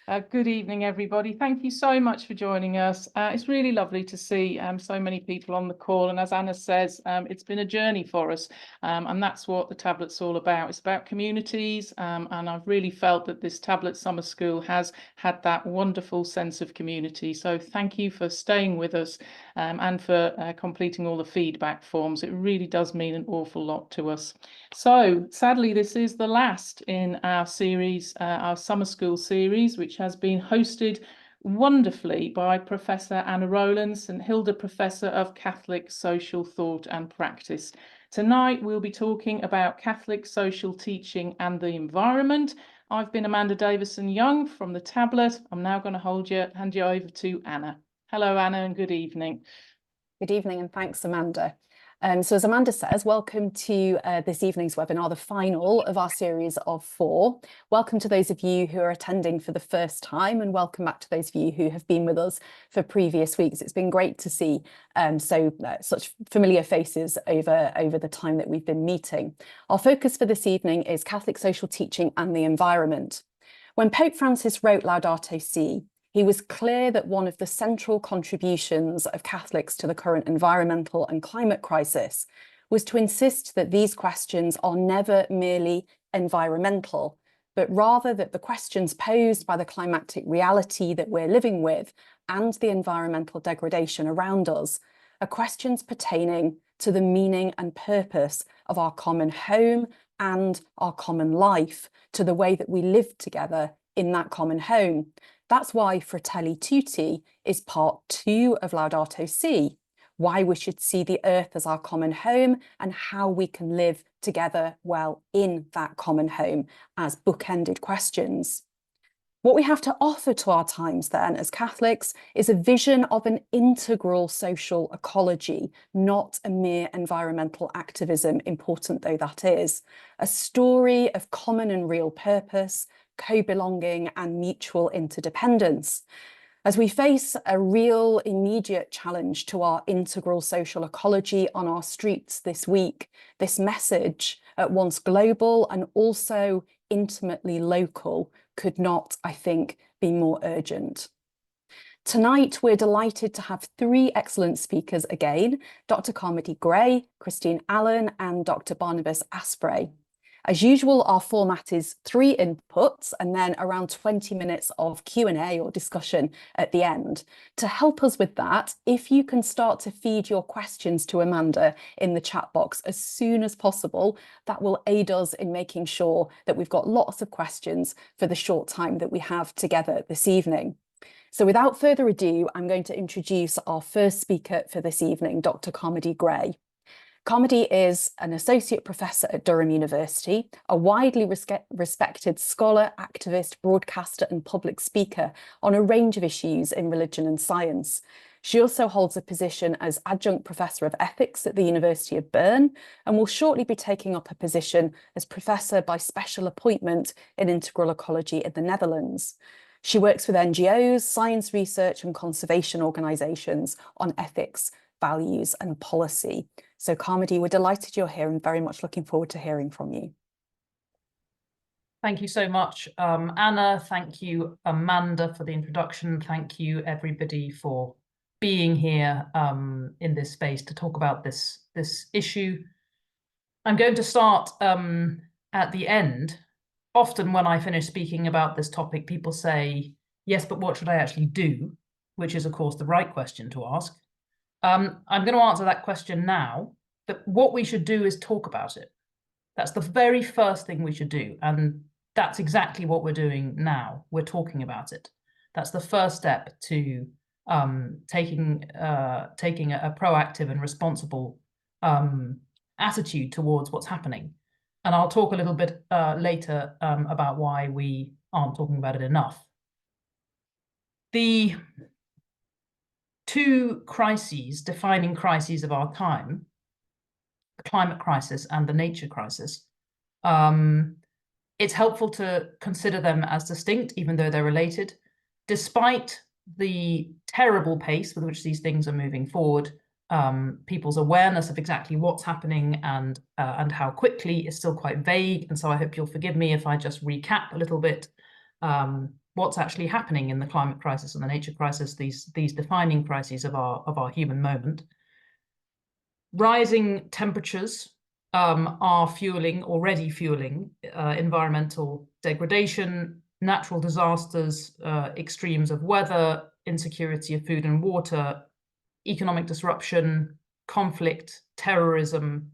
Good evening, everybody. Thank you so much for joining us. It's really lovely to see so many people on the call. And as Anna says, it's been a journey for us. And that's what the tablet's all about. It's about communities. And I've really felt that this tablet summer school has had that wonderful sense of community. So thank you for staying with us and for completing all the feedback forms. It really does mean an awful lot to us. So sadly, this is the last in our series, our summer school series, which has been hosted wonderfully by Professor Anna Rowlands and Hilda, Professor of Catholic Social Thought and Practice. Tonight, we'll be talking about Catholic social teaching and the environment. I've been Amanda Davison-Young from the tablet. I'm now going to hand you over to Anna. Hello, Anna, and good evening. Good evening, and thanks, Amanda. So as Amanda says, welcome to this evening's webinar, the final of our series of 4. Welcome to those of you who are attending for the first time, and welcome back to those of you who have been with us for previous weeks. It's been great to see such familiar faces over the time that we've been meeting. Our focus for this evening is Catholic social teaching and the environment. When Pope Francis wrote Laudato Si', he was clear that one of the central contributions of Catholics to the current environmental and climate crisis was to insist that these questions are never merely environmental, but rather that the questions posed by the climatic reality that we're living with and the environmental degradation around us are questions pertaining to the meaning and purpose of our common home and our common life, to the way that we live together in that common home. That's why Fratelli Tutti is part 2 of Laudato Si', why we should see the earth as our common home and how we can live together well in that common home, as bookended questions. What we have to offer to our times then as Catholics is a vision of an integral social ecology, not a mere environmental activism, important though that is, a story of common and real purpose, co-belonging and mutual interdependence. As we face a real immediate challenge to our integral social ecology on our streets this week, this message, at once global and also intimately local, could not, I think, be more urgent. Tonight, we're delighted to have 3 excellent speakers again, Dr. Carmody Grey, Christine Allen and Dr. Barnabas Asprey. As usual, our format is 3 inputs and then around 20 minutes of Q&A or discussion at the end. To help us with that, if you can start to feed your questions to Amanda in the chat box as soon as possible, that will aid us in making sure that we've got lots of questions for the short time that we have together this evening. So without further ado, I'm going to introduce our first speaker for this evening, Dr. Carmody Grey. Carmody is an associate professor at Durham University, a widely respected scholar, activist, broadcaster and public speaker on a range of issues in religion and science. She also holds a position as adjunct professor of ethics at the University of Bern and will shortly be taking up a position as professor by special appointment in integral ecology in the Netherlands. She works with NGOs, science research and conservation organisations on ethics, values and policy. So Carmody, we're delighted you're here and very much looking forward to hearing from you. Thank you so much, Anna. Thank you, Amanda, for the introduction. Thank you, everybody, for being here in this space to talk about this issue. I'm going to start at the end. Often when I finish speaking about this topic, people say, yes, but what should I actually do? Which is, of course, the right question to ask. I'm going to answer that question now, but what we should do is talk about it. That's the very first thing we should do. And that's exactly what we're doing now. We're talking about it. That's the first step to taking a proactive and responsible attitude towards what's happening. And I'll talk a little bit later about why we aren't talking about it enough. The 2 defining crises of our time, the climate crisis and the nature crisis, it's helpful to consider them as distinct, even though they're related. Despite the terrible pace with which these things are moving forward, people's awareness of exactly what's happening and how quickly is still quite vague. And so I hope you'll forgive me if I just recap a little bit what's actually happening in the climate crisis and the nature crisis, these defining crises of our human moment. Rising temperatures are already fueling environmental degradation, natural disasters, extremes of weather, insecurity of food and water, economic disruption, conflict, terrorism.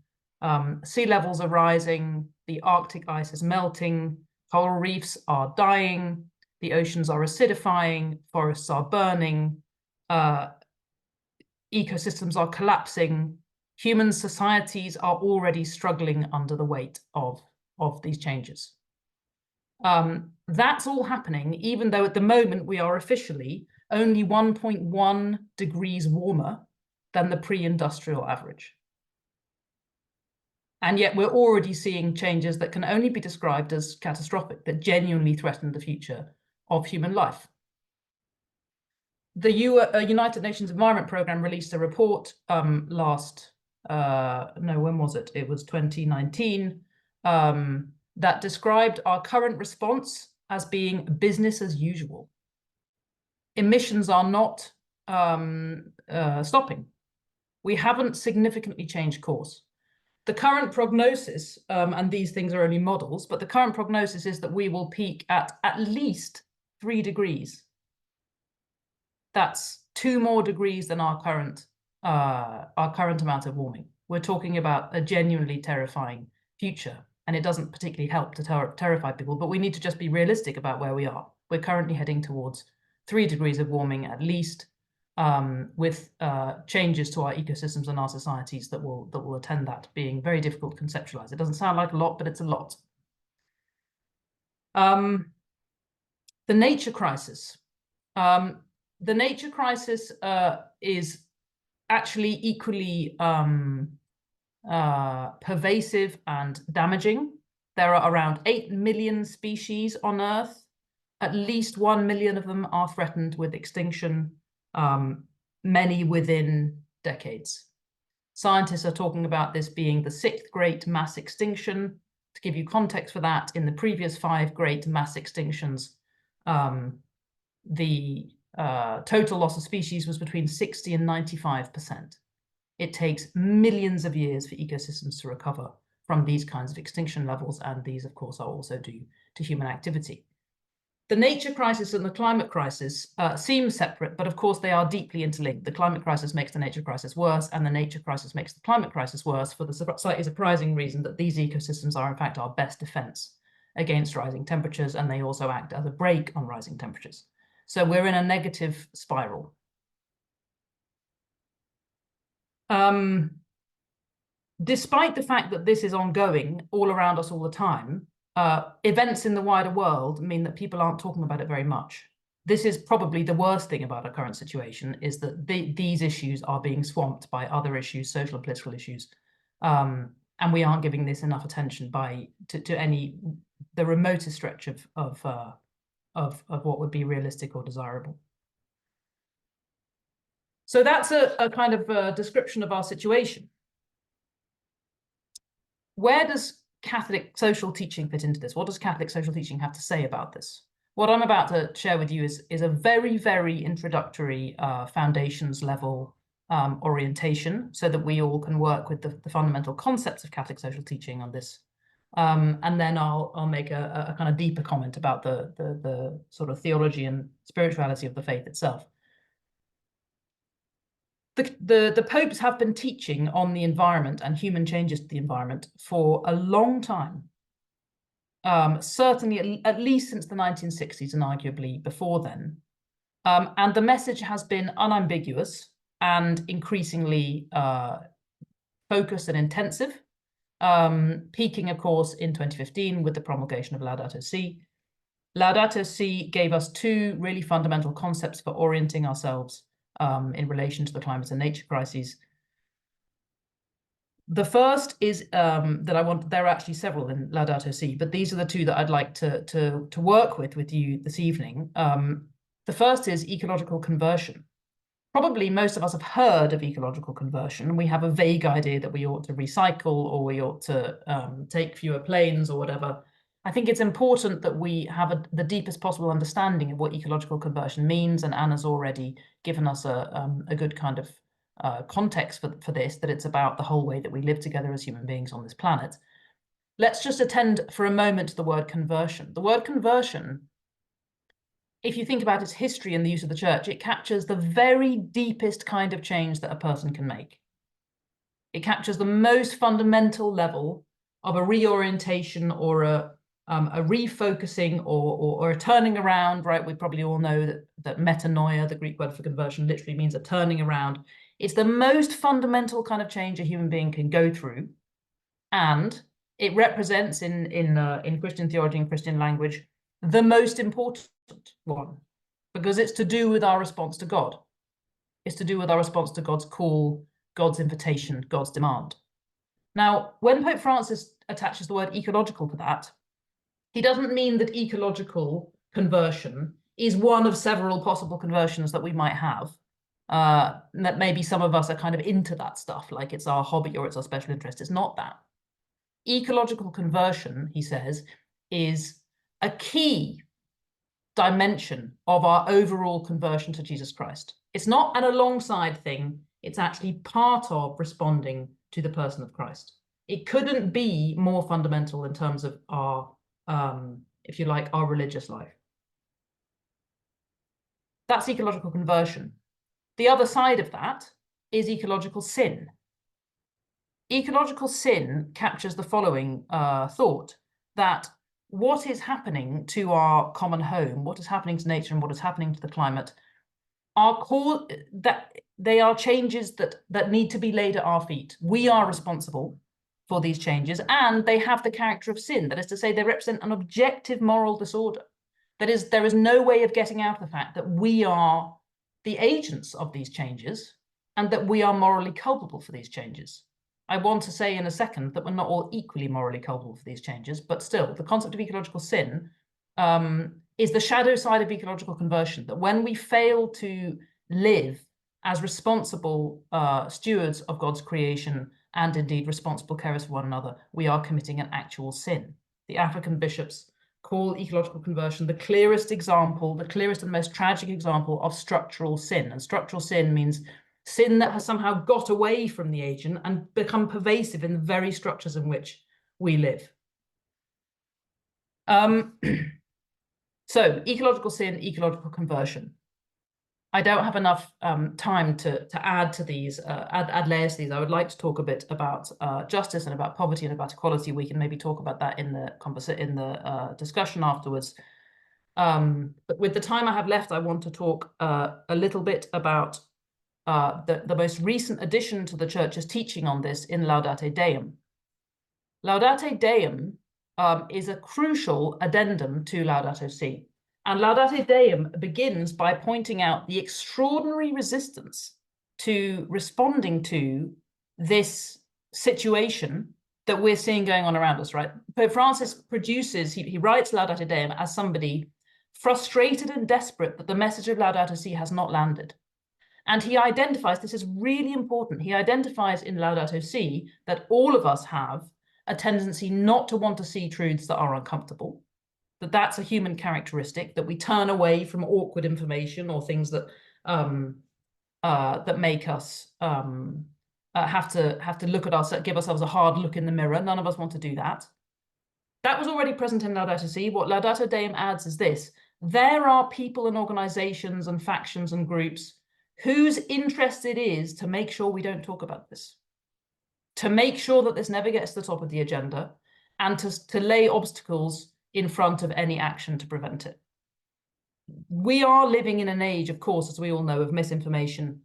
Sea levels are rising, the Arctic ice is melting, coral reefs are dying, the oceans are acidifying, forests are burning, ecosystems are collapsing. Human societies are already struggling under the weight of these changes. That's all happening, even though at the moment we are officially only 1.1 degrees warmer than the pre-industrial average. And yet we're already seeing changes that can only be described as catastrophic, that genuinely threaten the future of human life. The United Nations Environment Programme released a report when was it? It was 2019, that described our current response as being business as usual. Emissions are not stopping. We haven't significantly changed course. The current prognosis, and these things are only models, but the current prognosis is that we will peak at least 3 degrees. That's 2 more degrees than our current amount of warming. We're talking about a genuinely terrifying future, and it doesn't particularly help to terrify people, but we need to just be realistic about where we are. We're currently heading towards 3 degrees of warming at least, with changes to our ecosystems and our societies that will attend that being very difficult to conceptualize. It doesn't sound like a lot, but it's a lot. The nature crisis. The nature crisis is actually equally pervasive and damaging. There are around 8 million species on Earth. At least 1 million of them are threatened with extinction, many within decades. Scientists are talking about this being the 6th great mass extinction. To give you context for that, in the previous 5 great mass extinctions, the total loss of species was between 60 and 95%. It takes millions of years for ecosystems to recover from these kinds of extinction levels, and these, of course, are also due to human activity. The nature crisis and the climate crisis seem separate, but of course they are deeply interlinked. The climate crisis makes the nature crisis worse, and the nature crisis makes the climate crisis worse for the slightly surprising reason that these ecosystems are, in fact, our best defense against rising temperatures, and they also act as a brake on rising temperatures. So we're in a negative spiral. Despite the fact that this is ongoing all around us all the time, events in the wider world mean that people aren't talking about it very much. This is probably the worst thing about our current situation, is that these issues are being swamped by other issues, social and political issues, and we aren't giving this enough attention to the remotest stretch of what would be realistic or desirable. So that's a kind of description of our situation. Where does Catholic social teaching fit into this? What does Catholic social teaching have to say about this? What I'm about to share with you is a very, very introductory foundations level orientation, so that we all can work with the fundamental concepts of Catholic social teaching on this. And then I'll make a kind of deeper comment about the sort of theology and spirituality of the faith itself. The popes have been teaching on the environment and human changes to the environment for a long time, certainly at least since the 1960s and arguably before then. And the message has been unambiguous and increasingly focused and intensive, peaking, of course, in 2015 with the promulgation of Laudato Si. Laudato Si gave us 2 really fundamental concepts for orienting ourselves in relation to the climate and nature crises. The first is there are actually several in Laudato Si, but these are the 2 that I'd like to work with you this evening. The first is ecological conversion. Probably most of us have heard of ecological conversion. We have a vague idea that we ought to recycle, or we ought to take fewer planes or whatever. I think it's important that we have the deepest possible understanding of what ecological conversion means, and Anna's already given us a good kind of context for this, that it's about the whole way that we live together as human beings on this planet. Let's just attend for a moment to the word conversion. The word conversion, if you think about its history and the use of the church, it captures the very deepest kind of change that a person can make. It captures the most fundamental level of a reorientation or a refocusing or a turning around, right? We probably all know that metanoia, the Greek word for conversion, literally means a turning around. It's the most fundamental kind of change a human being can go through, and it represents in Christian theology and Christian language the most important one, because it's to do with our response to God. It's to do with our response to God's call, God's invitation, God's demand. Now, when Pope Francis attaches the word ecological to that, he doesn't mean that ecological conversion is one of several possible conversions that we might have. That maybe some of us are kind of into that stuff, like it's our hobby or it's our special interest. It's not that. Ecological conversion, he says, is a key dimension of our overall conversion to Jesus Christ. It's not an alongside thing. It's actually part of responding to the person of Christ. It couldn't be more fundamental in terms of our, if you like, our religious life. That's ecological conversion. The other side of that is ecological sin. Ecological sin captures the following thought, that what is happening to our common home, what is happening to nature and what is happening to the climate that they are changes that need to be laid at our feet. We are responsible for these changes, and they have the character of sin. That is to say, they represent an objective moral disorder. That is, there is no way of getting out of the fact that we are the agents of these changes and that we are morally culpable for these changes. I want to say in a second that we're not all equally morally culpable for these changes, but still, the concept of ecological sin is the shadow side of ecological conversion, that when we fail to live as responsible stewards of God's creation and indeed responsible carers for one another, we are committing an actual sin. The African bishops call ecological conversion the clearest example, the clearest and most tragic example of structural sin. And structural sin means sin that has somehow got away from the agent and become pervasive in the very structures in which we live. So ecological sin, ecological conversion. I don't have enough time to add to these, add layers to these. I would like to talk a bit about justice and about poverty and about equality. We can maybe talk about that in the discussion afterwards. But with the time I have left, I want to talk a little bit about the most recent addition to the Church's teaching on this in Laudate Deum. Laudate Deum is a crucial addendum to Laudato Si. And Laudate Deum begins by pointing out the extraordinary resistance to responding to this situation that we're seeing going on around us, right? Pope Francis produces, he writes Laudate Deum as somebody frustrated and desperate that the message of Laudato Si has not landed. And he identifies, this is really important, he identifies in Laudato Si that all of us have a tendency not to want to see truths that are uncomfortable, that that's a human characteristic, that we turn away from awkward information or things that that make us have to look at ourselves, give ourselves a hard look in the mirror. None of us want to do that. That was already present in Laudato Si. What Laudato Deum adds is this: there are people and organizations and factions and groups whose interest it is to make sure we don't talk about this, to make sure that this never gets to the top of the agenda, and to lay obstacles in front of any action to prevent it. We are living in an age, of course, as we all know, of misinformation.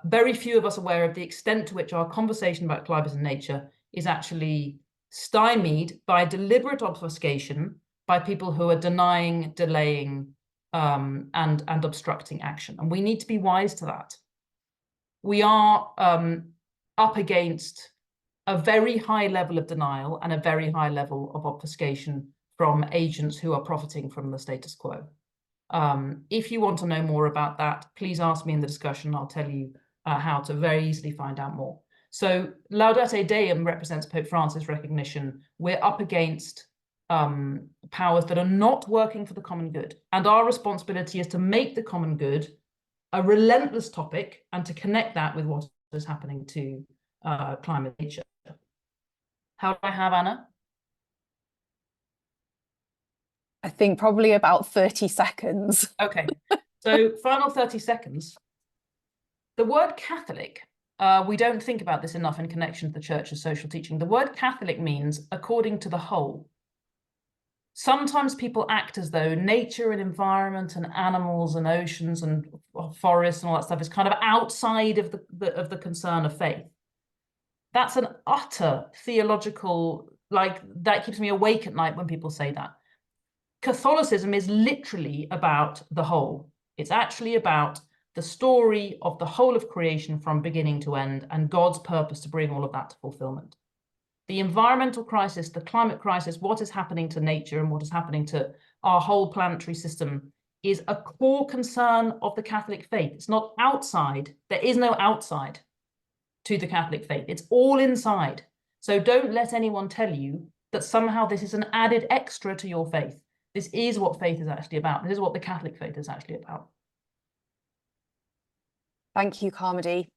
Very few of us are aware of the extent to which our conversation about climate and nature is actually stymied by deliberate obfuscation by people who are denying, delaying, and obstructing action. And we need to be wise to that. We are up against a very high level of denial and a very high level of obfuscation from agents who are profiting from the status quo. If you want to know more about that, please ask me in the discussion. I'll tell you how to very easily find out more. So Laudate Deum represents Pope Francis' recognition. We're up against powers that are not working for the common good. And our responsibility is to make the common good a relentless topic and to connect that with what is happening to climate nature. How do I have Anna? I think probably about 30 seconds. Okay, so final 30 seconds. The word Catholic, we don't think about this enough in connection to the church's social teaching. The word Catholic means according to the whole. Sometimes people act as though nature and environment and animals and oceans and forests and all that stuff is kind of outside of the concern of faith. That's an utter theological, like, that keeps me awake at night when people say that. Catholicism is literally about the whole. It's actually about the story of the whole of creation from beginning to end and God's purpose to bring all of that to fulfillment. The environmental crisis, the climate crisis, what is happening to nature and what is happening to our whole planetary system is a core concern of the Catholic faith. It's not outside. There is no outside to the Catholic faith. It's all inside. So don't let anyone tell you that somehow this is an added extra to your faith. This is what faith is actually about. This is what the Catholic faith is actually about. Thank you, Carmody,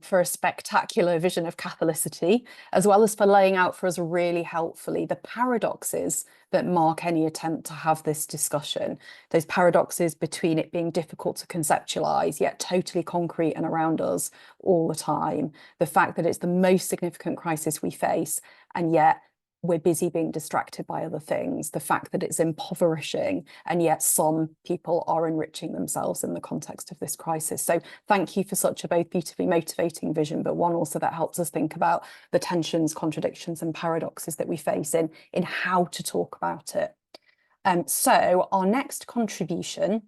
for a spectacular vision of Catholicity, as well as for laying out for us really helpfully the paradoxes that mark any attempt to have this discussion. Those paradoxes between it being difficult to conceptualize, yet totally concrete and around us all the time. The fact that it's the most significant crisis we face, and yet we're busy being distracted by other things, the fact that it's impoverishing, and yet some people are enriching themselves in the context of this crisis. So thank you for such a both beautifully motivating vision, but one also that helps us think about the tensions, contradictions, and paradoxes that we face in how to talk about it. So our next contribution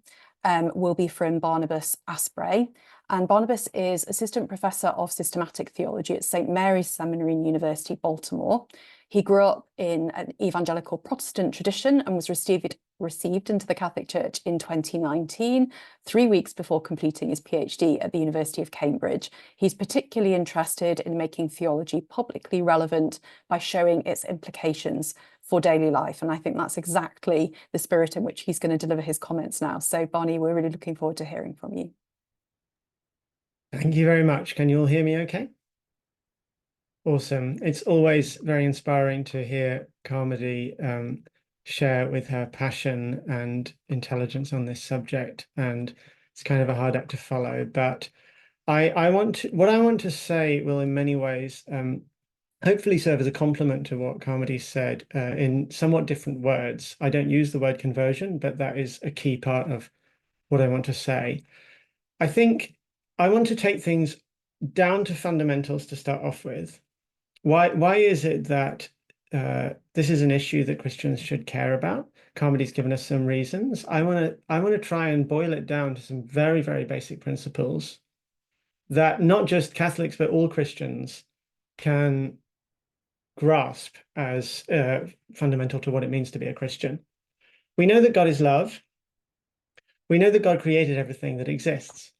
will be from Barnabas Asprey. And Barnabas is Assistant Professor of Systematic Theology at St. Mary's Seminary, University, Baltimore. He grew up in an evangelical Protestant tradition and was received into the Catholic Church in 2019, 3 weeks before completing his PhD at the University of Cambridge. He's particularly interested in making theology publicly relevant by showing its implications for daily life. And I think that's exactly the spirit in which he's going to deliver his comments now. So Barney, we're really looking forward to hearing from you. Thank you very much. Can you all hear me okay? Awesome. It's always very inspiring to hear Carmody share with her passion and intelligence on this subject, and it's kind of a hard act to follow. But what I want to say will in many ways hopefully serve as a complement to what Carmody said in somewhat different words. I don't use the word conversion, but that is a key part of what I want to say. I think I want to take things down to fundamentals to start off with. Why is it that this is an issue that Christians should care about? Carmody's given us some reasons. I want to try and boil it down to some very, very basic principles that not just Catholics, but all Christians can grasp as fundamental to what it means to be a Christian. We know that God is love. We know that God created everything that exists.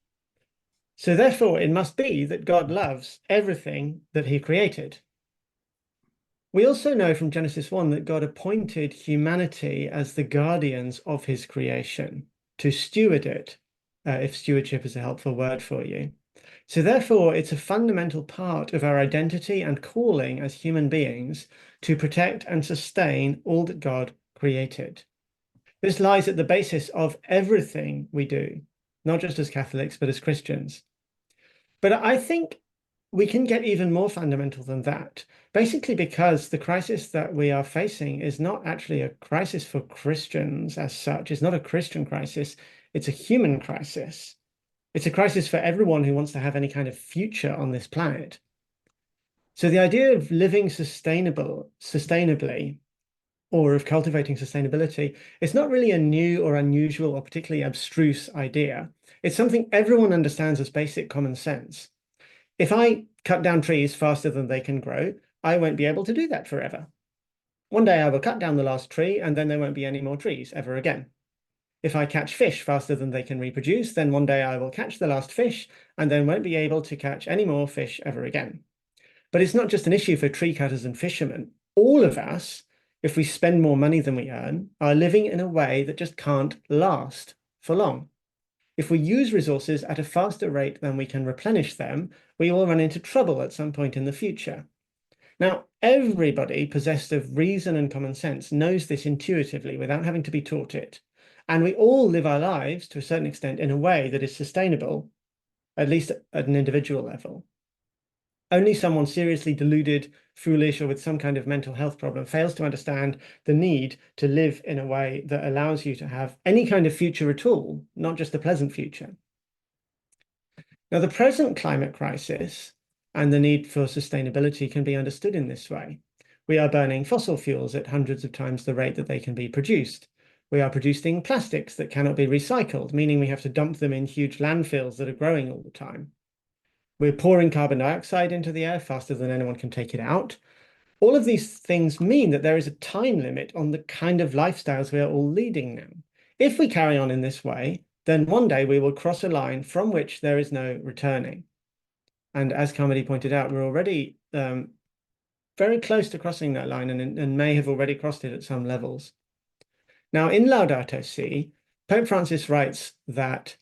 So therefore, it must be that God loves everything that he created. We also know from Genesis 1 that God appointed humanity as the guardians of his creation to steward it, if stewardship is a helpful word for you. So therefore, it's a fundamental part of our identity and calling as human beings to protect and sustain all that God created. This lies at the basis of everything we do, not just as Catholics, but as Christians. But I think we can get even more fundamental than that, basically because the crisis that we are facing is not actually a crisis for Christians as such. It's not a Christian crisis. It's a human crisis. It's a crisis for everyone who wants to have any kind of future on this planet. So the idea of living sustainably, or of cultivating sustainability, it's not really a new or unusual or particularly abstruse idea. It's something everyone understands as basic common sense. If I cut down trees faster than they can grow, I won't be able to do that forever. One day I will cut down the last tree and then there won't be any more trees ever again. If I catch fish faster than they can reproduce, then one day I will catch the last fish and then won't be able to catch any more fish ever again. But it's not just an issue for tree cutters and fishermen. All of us if we spend more money than we earn, are living in a way that just can't last for long. If we use resources at a faster rate than we can replenish them, we will run into trouble at some point in the future. Now, everybody possessed of reason and common sense knows this intuitively without having to be taught it. And we all live our lives to a certain extent in a way that is sustainable, at least at an individual level. Only someone seriously deluded, foolish, or with some kind of mental health problem fails to understand the need to live in a way that allows you to have any kind of future at all, not just a pleasant future. Now, the present climate crisis and the need for sustainability can be understood in this way. We are burning fossil fuels at hundreds of times the rate that they can be produced. We are producing plastics that cannot be recycled, meaning we have to dump them in huge landfills that are growing all the time. We're pouring carbon dioxide into the air faster than anyone can take it out. All of these things mean that there is a time limit on the kind of lifestyles we are all leading now. If we carry on in this way, then one day we will cross a line from which there is no returning. And as Carmody pointed out, we're already very close to crossing that line and may have already crossed it at some levels. Now, in Laudato Si, Pope Francis writes that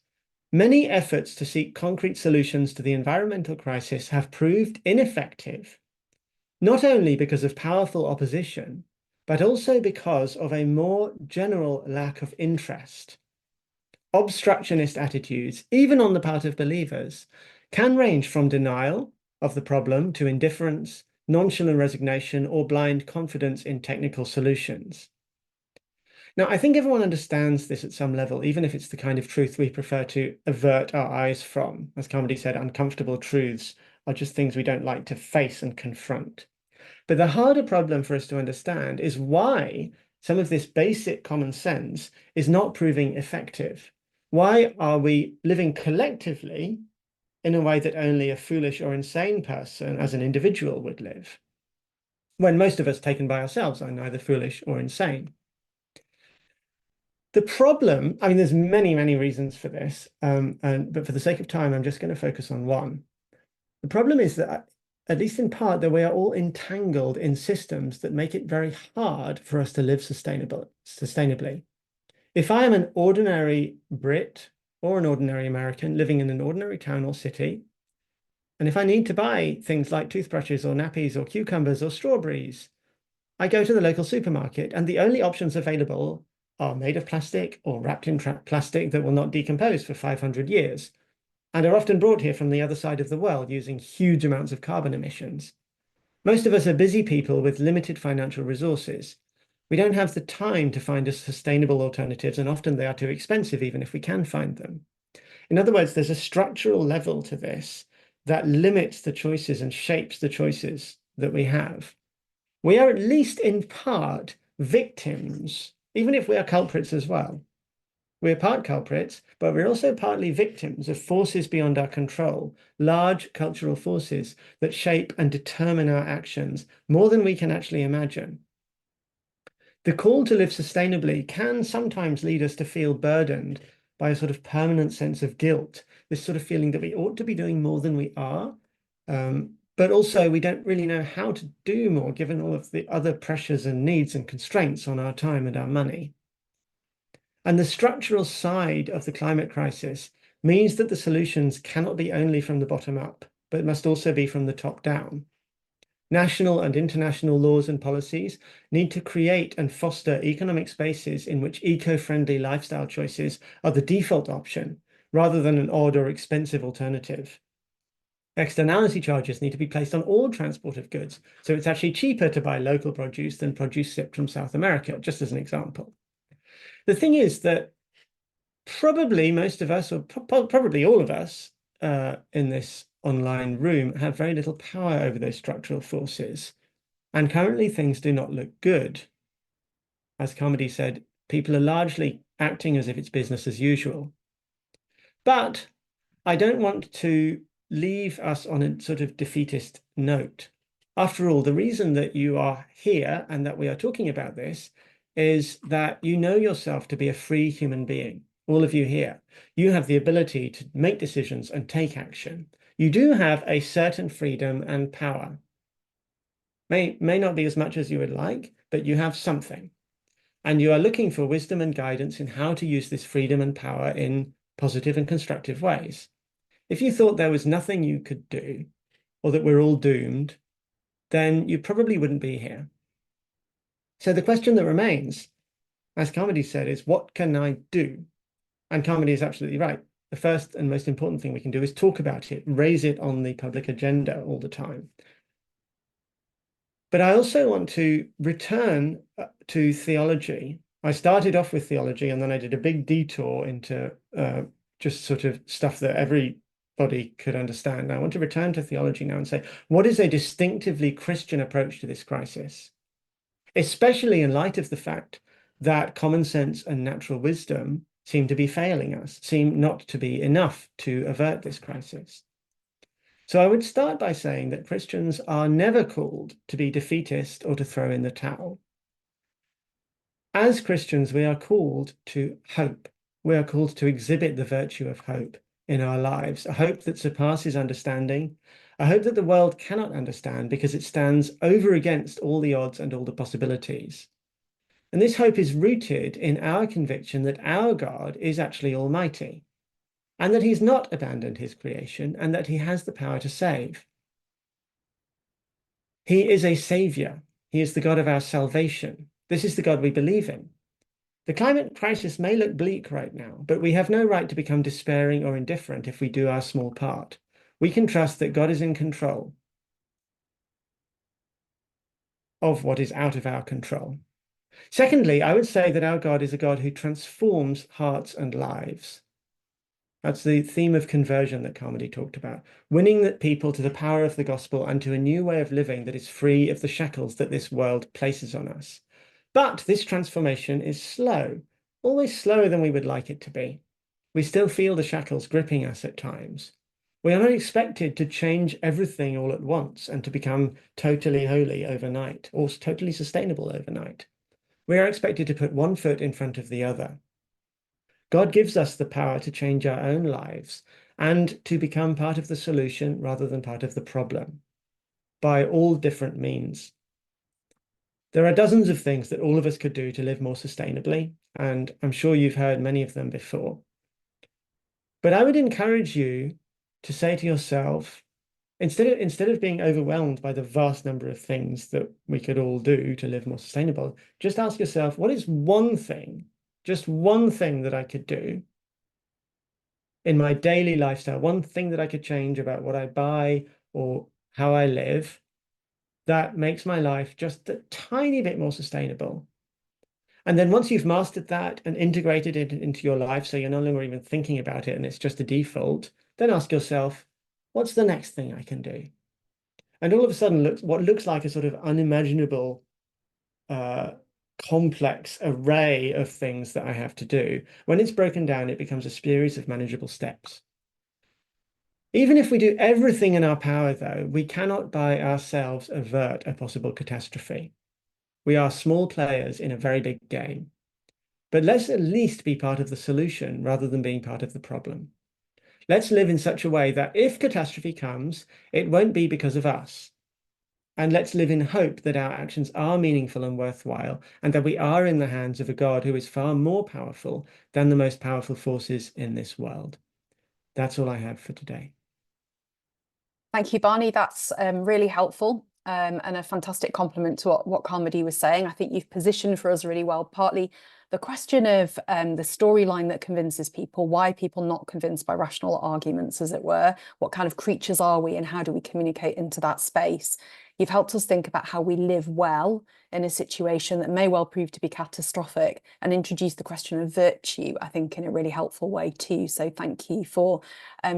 many efforts to seek concrete solutions to the environmental crisis have proved ineffective, not only because of powerful opposition, but also because of a more general lack of interest. Obstructionist attitudes, even on the part of believers, can range from denial of the problem to indifference, nonchalant resignation, or blind confidence in technical solutions. Now, I think everyone understands this at some level, even if it's the kind of truth we prefer to avert our eyes from. As Carmody said, uncomfortable truths are just things we don't like to face and confront. But the harder problem for us to understand is why some of this basic common sense is not proving effective. Why are we living collectively in a way that only a foolish or insane person as an individual would live, when most of us taken by ourselves are neither foolish or insane? The problem, I mean, there's many, many reasons for this, but for the sake of time, I'm just going to focus on one. The problem is that, at least in part, that we are all entangled in systems that make it very hard for us to live sustainably. If I am an ordinary Brit or an ordinary American living in an ordinary town or city, and if I need to buy things like toothbrushes or nappies or cucumbers or strawberries, I go to the local supermarket, and the only options available are made of plastic or wrapped in plastic that will not decompose for 500 years, and are often brought here from the other side of the world using huge amounts of carbon emissions. Most of us are busy people with limited financial resources. We don't have the time to find us sustainable alternatives, and often they are too expensive, even if we can find them. In other words, there's a structural level to this that limits the choices and shapes the choices that we have. We are, at least in part, victims, even if we are culprits as well. We're part culprits, but we're also partly victims of forces beyond our control, large cultural forces that shape and determine our actions more than we can actually imagine. The call to live sustainably can sometimes lead us to feel burdened by a sort of permanent sense of guilt, this sort of feeling that we ought to be doing more than we are, but also we don't really know how to do more given all of the other pressures and needs and constraints on our time and our money. And the structural side of the climate crisis means that the solutions cannot be only from the bottom up, but must also be from the top down. National and international laws and policies need to create and foster economic spaces in which eco-friendly lifestyle choices are the default option, rather than an odd or expensive alternative. Externality charges need to be placed on all transport of goods, so it's actually cheaper to buy local produce than produce shipped from South America, just as an example. The thing is that probably most of us, or probably all of us in this online room, have very little power over those structural forces. And currently things do not look good. As Carmody said, people are largely acting as if it's business as usual. But I don't want to leave us on a sort of defeatist note. After all, the reason that you are here and that we are talking about this is that you know yourself to be a free human being. All of you here, you have the ability to make decisions and take action. You do have a certain freedom and power. May not be as much as you would like, but you have something. And you are looking for wisdom and guidance in how to use this freedom and power in positive and constructive ways. If you thought there was nothing you could do, or that we're all doomed, then you probably wouldn't be here. So the question that remains, as Carmody said, is what can I do? And Carmody is absolutely right. The first and most important thing we can do is talk about it, raise it on the public agenda all the time. But I also want to return to theology. I started off with theology, and then I did a big detour into just sort of stuff that everybody could understand. I want to return to theology now and say, what is a distinctively Christian approach to this crisis? Especially in light of the fact that common sense and natural wisdom seem to be failing us, seem not to be enough to avert this crisis. So I would start by saying that Christians are never called to be defeatist or to throw in the towel. As Christians, we are called to hope. We are called to exhibit the virtue of hope in our lives, a hope that surpasses understanding, a hope that the world cannot understand because it stands over against all the odds and all the possibilities. And this hope is rooted in our conviction that our God is actually almighty, and that he's not abandoned his creation, and that he has the power to save. He is a savior. He is the God of our salvation. This is the God we believe in. The climate crisis may look bleak right now, but we have no right to become despairing or indifferent if we do our small part. We can trust that God is in control of what is out of our control. Secondly, I would say that our God is a God who transforms hearts and lives. That's the theme of conversion that Carmody talked about, winning the people to the power of the gospel and to a new way of living that is free of the shackles that this world places on us. But this transformation is slow, always slower than we would like it to be. We still feel the shackles gripping us at times. We are not expected to change everything all at once and to become totally holy overnight or totally sustainable overnight. We are expected to put one foot in front of the other. God gives us the power to change our own lives and to become part of the solution rather than part of the problem by all different means. There are dozens of things that all of us could do to live more sustainably, and I'm sure you've heard many of them before. But I would encourage you to say to yourself, instead of being overwhelmed by the vast number of things that we could all do to live more sustainable, just ask yourself, what is one thing, just one thing that I could do in my daily lifestyle, one thing that I could change about what I buy or how I live that makes my life just a tiny bit more sustainable. And then once you've mastered that and integrated it into your life, so you're no longer even thinking about it and it's just a default, then ask yourself, what's the next thing I can do? And all of a sudden, what looks like a sort of unimaginable, complex array of things that I have to do, when it's broken down, it becomes a series of manageable steps. Even if we do everything in our power, though, we cannot by ourselves avert a possible catastrophe. We are small players in a very big game. But let's at least be part of the solution rather than being part of the problem. Let's live in such a way that if catastrophe comes, it won't be because of us. And let's live in hope that our actions are meaningful and worthwhile, and that we are in the hands of a God who is far more powerful than the most powerful forces in this world. That's all I have for today. Thank you, Barney. That's really helpful and a fantastic compliment to what Carmody was saying. I think you've positioned for us really well, partly the question of the storyline that convinces people, why people not convinced by rational arguments, as it were, what kind of creatures are we and how do we communicate into that space? You've helped us think about how we live well in a situation that may well prove to be catastrophic and introduce the question of virtue, I think, in a really helpful way too. So thank you for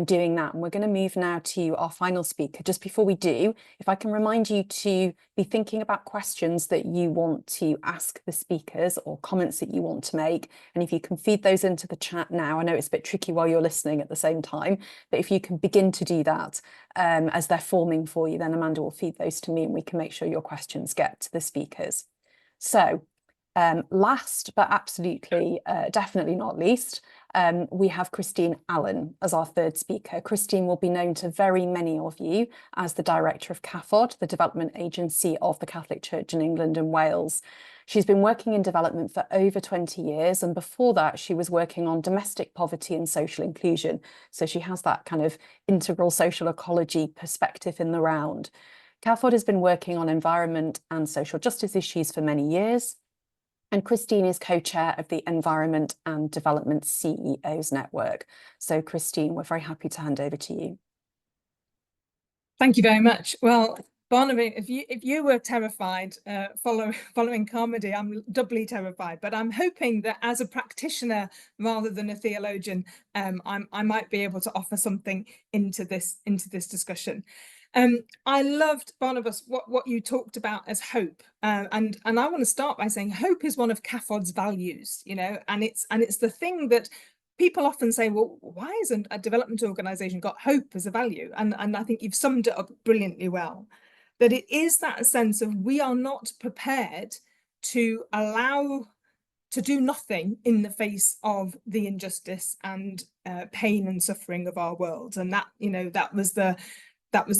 doing that. And we're going to move now to our final speaker. Just before we do, if I can remind you to be thinking about questions that you want to ask the speakers or comments that you want to make. And if you can feed those into the chat now, I know it's a bit tricky while you're listening at the same time, but if you can begin to do that as they're forming for you, then Amanda will feed those to me and we can make sure your questions get to the speakers. So last but absolutely definitely not least, we have Christine Allen as our third speaker. Christine will be known to very many of you as the director of Cafod, the development agency of the Catholic Church in England and Wales. She's been working in development for over 20 years, and before that she was working on domestic poverty and social inclusion. So she has that kind of integral social ecology perspective in the round. Cafod has been working on environment and social justice issues for many years, and Christine is co-chair of the Environment and Development CEOs Network. So Christine, we're very happy to hand over to you. Thank you very much. Well, Barnabas, if you were terrified following Carmody, I'm doubly terrified. But I'm hoping that as a practitioner rather than a theologian, I might be able to offer something into this discussion. I loved, Barnabas, what you talked about as hope, and I want to start by saying hope is one of Cafod's values, you know, and it's the thing that people often say, well, why isn't a development organisation got hope as a value? And I think you've summed it up brilliantly well. That it is that sense of we are not prepared to allow to do nothing in the face of the injustice and pain and suffering of our world. And that, you know, that was the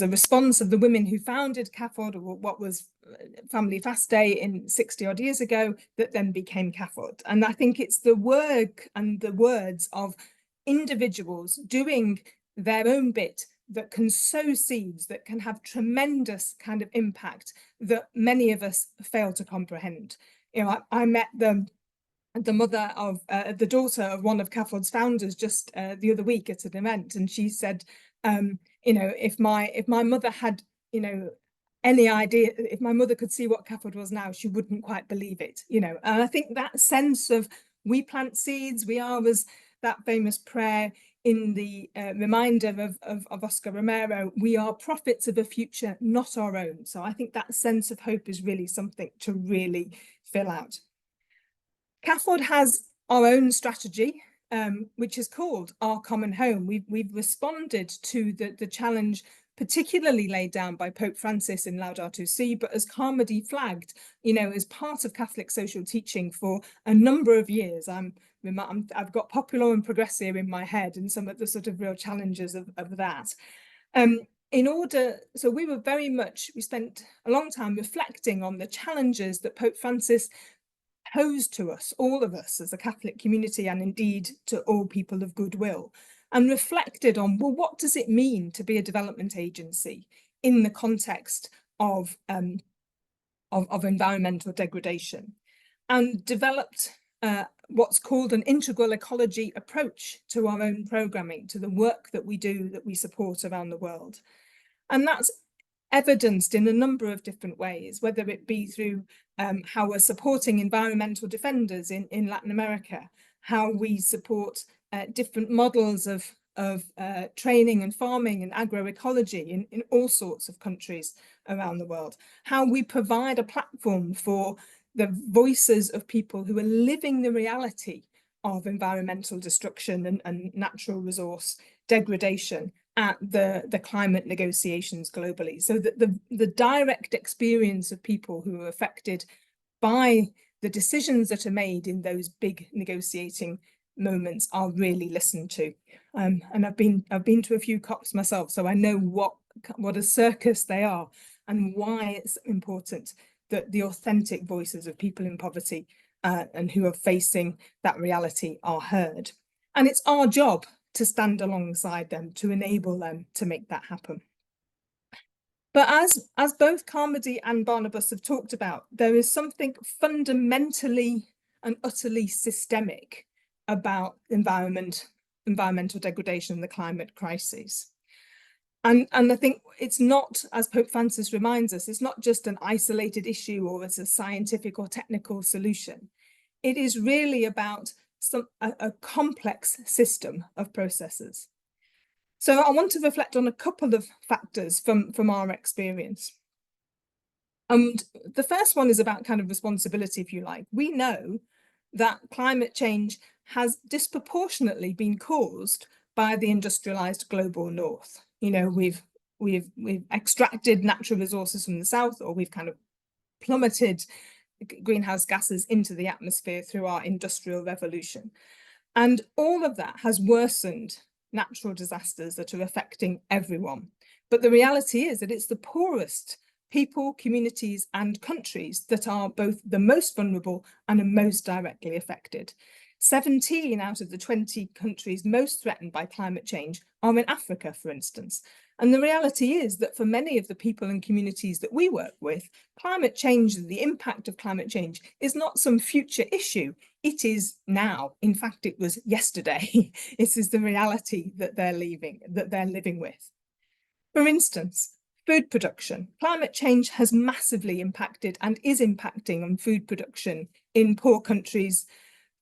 response of the women who founded Cafod, or what was Family Fast Day in 60 odd years ago, that then became Cafod. And I think it's the work and the words of individuals doing their own bit that can sow seeds that can have tremendous kind of impact that many of us fail to comprehend. You know, I met the mother of the daughter of one of Cafod's founders just the other week at an event, and she said, you know, if my mother had, you know, any idea, if my mother could see what Cafod was now, she wouldn't quite believe it, you know. And I think that sense of we plant seeds, we are, as that famous prayer in the reminder of Oscar Romero, we are prophets of a future not our own. So I think that sense of hope is really something to really fill out. Cafod has our own strategy, which is called Our Common Home. We've responded to the challenge particularly laid down by Pope Francis in Laudato Si, but as Carmody flagged, you know, as part of Catholic social teaching for a number of years. I've got popular and progressive in my head and some of the sort of real challenges of that. So we spent a long time reflecting on the challenges that Pope Francis posed to us, all of us as a Catholic community, and indeed to all people of goodwill, and reflected on, well, what does it mean to be a development agency in the context of environmental degradation, and developed what's called an integral ecology approach to our own programming, to the work that we do, that we support around the world. And that's evidenced in a number of different ways, whether it be through how we're supporting environmental defenders in Latin America, how we support different models of training and farming and agroecology in all sorts of countries around the world, how we provide a platform for the voices of people who are living the reality of environmental destruction and natural resource degradation at the climate negotiations globally, so that the direct experience of people who are affected by the decisions that are made in those big negotiating moments are really listened to. And I've been to a few COPs myself, so I know what a circus they are and why it's important that the authentic voices of people in poverty and who are facing that reality are heard. And it's our job to stand alongside them, to enable them to make that happen. But as both Carmody and Barnabas have talked about, there is something fundamentally and utterly systemic about environmental degradation and the climate crisis. And I think it's not, as Pope Francis reminds us, it's not just an isolated issue or it's a scientific or technical solution. It is really about a complex system of processes. So I want to reflect on a couple of factors from our experience. And the first one is about kind of responsibility, if you like. We know that climate change has disproportionately been caused by the industrialized global north. You know, we've extracted natural resources from the south, or we've kind of plummeted greenhouse gases into the atmosphere through our industrial revolution. And all of that has worsened natural disasters that are affecting everyone. But the reality is that it's the poorest people, communities, and countries that are both the most vulnerable and are most directly affected. 17 out of the 20 countries most threatened by climate change are in Africa, for instance. And the reality is that for many of the people and communities that we work with, climate change, the impact of climate change, is not some future issue. It is now. In fact, it was yesterday. It is the reality that they're living with. For instance, food production. Climate change has massively impacted and is impacting on food production in poor countries.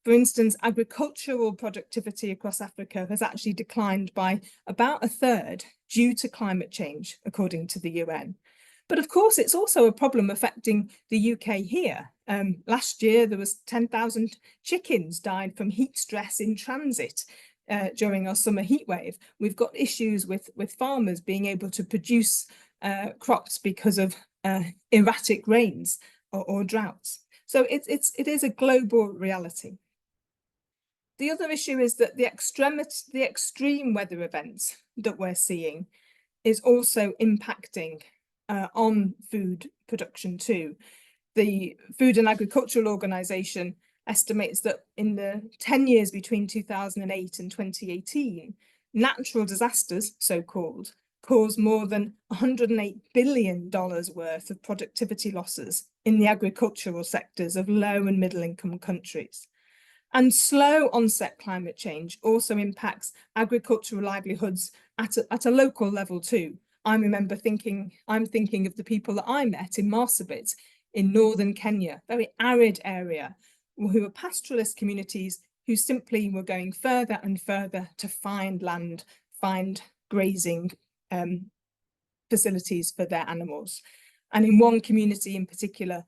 For instance, agricultural productivity across Africa has actually declined by about a third due to climate change, according to the UN. But of course, it's also a problem affecting the UK here. Last year, there was 10,000 chickens died from heat stress in transit during our summer heat wave. We've got issues with farmers being able to produce crops because of erratic rains or droughts. So it is a global reality. The other issue is that the extreme weather events that we're seeing is also impacting on food production too. The Food and Agricultural Organization estimates that in the 10 years between 2008 and 2018, natural disasters, so-called, caused more than $108 billion worth of productivity losses in the agricultural sectors of low and middle income countries. And slow onset climate change also impacts agricultural livelihoods at a local level too. I'm thinking of the people that I met in Marsabit in northern Kenya, very arid area, who are pastoralist communities who simply were going further and further to find land, find grazing facilities for their animals. And in one community in particular,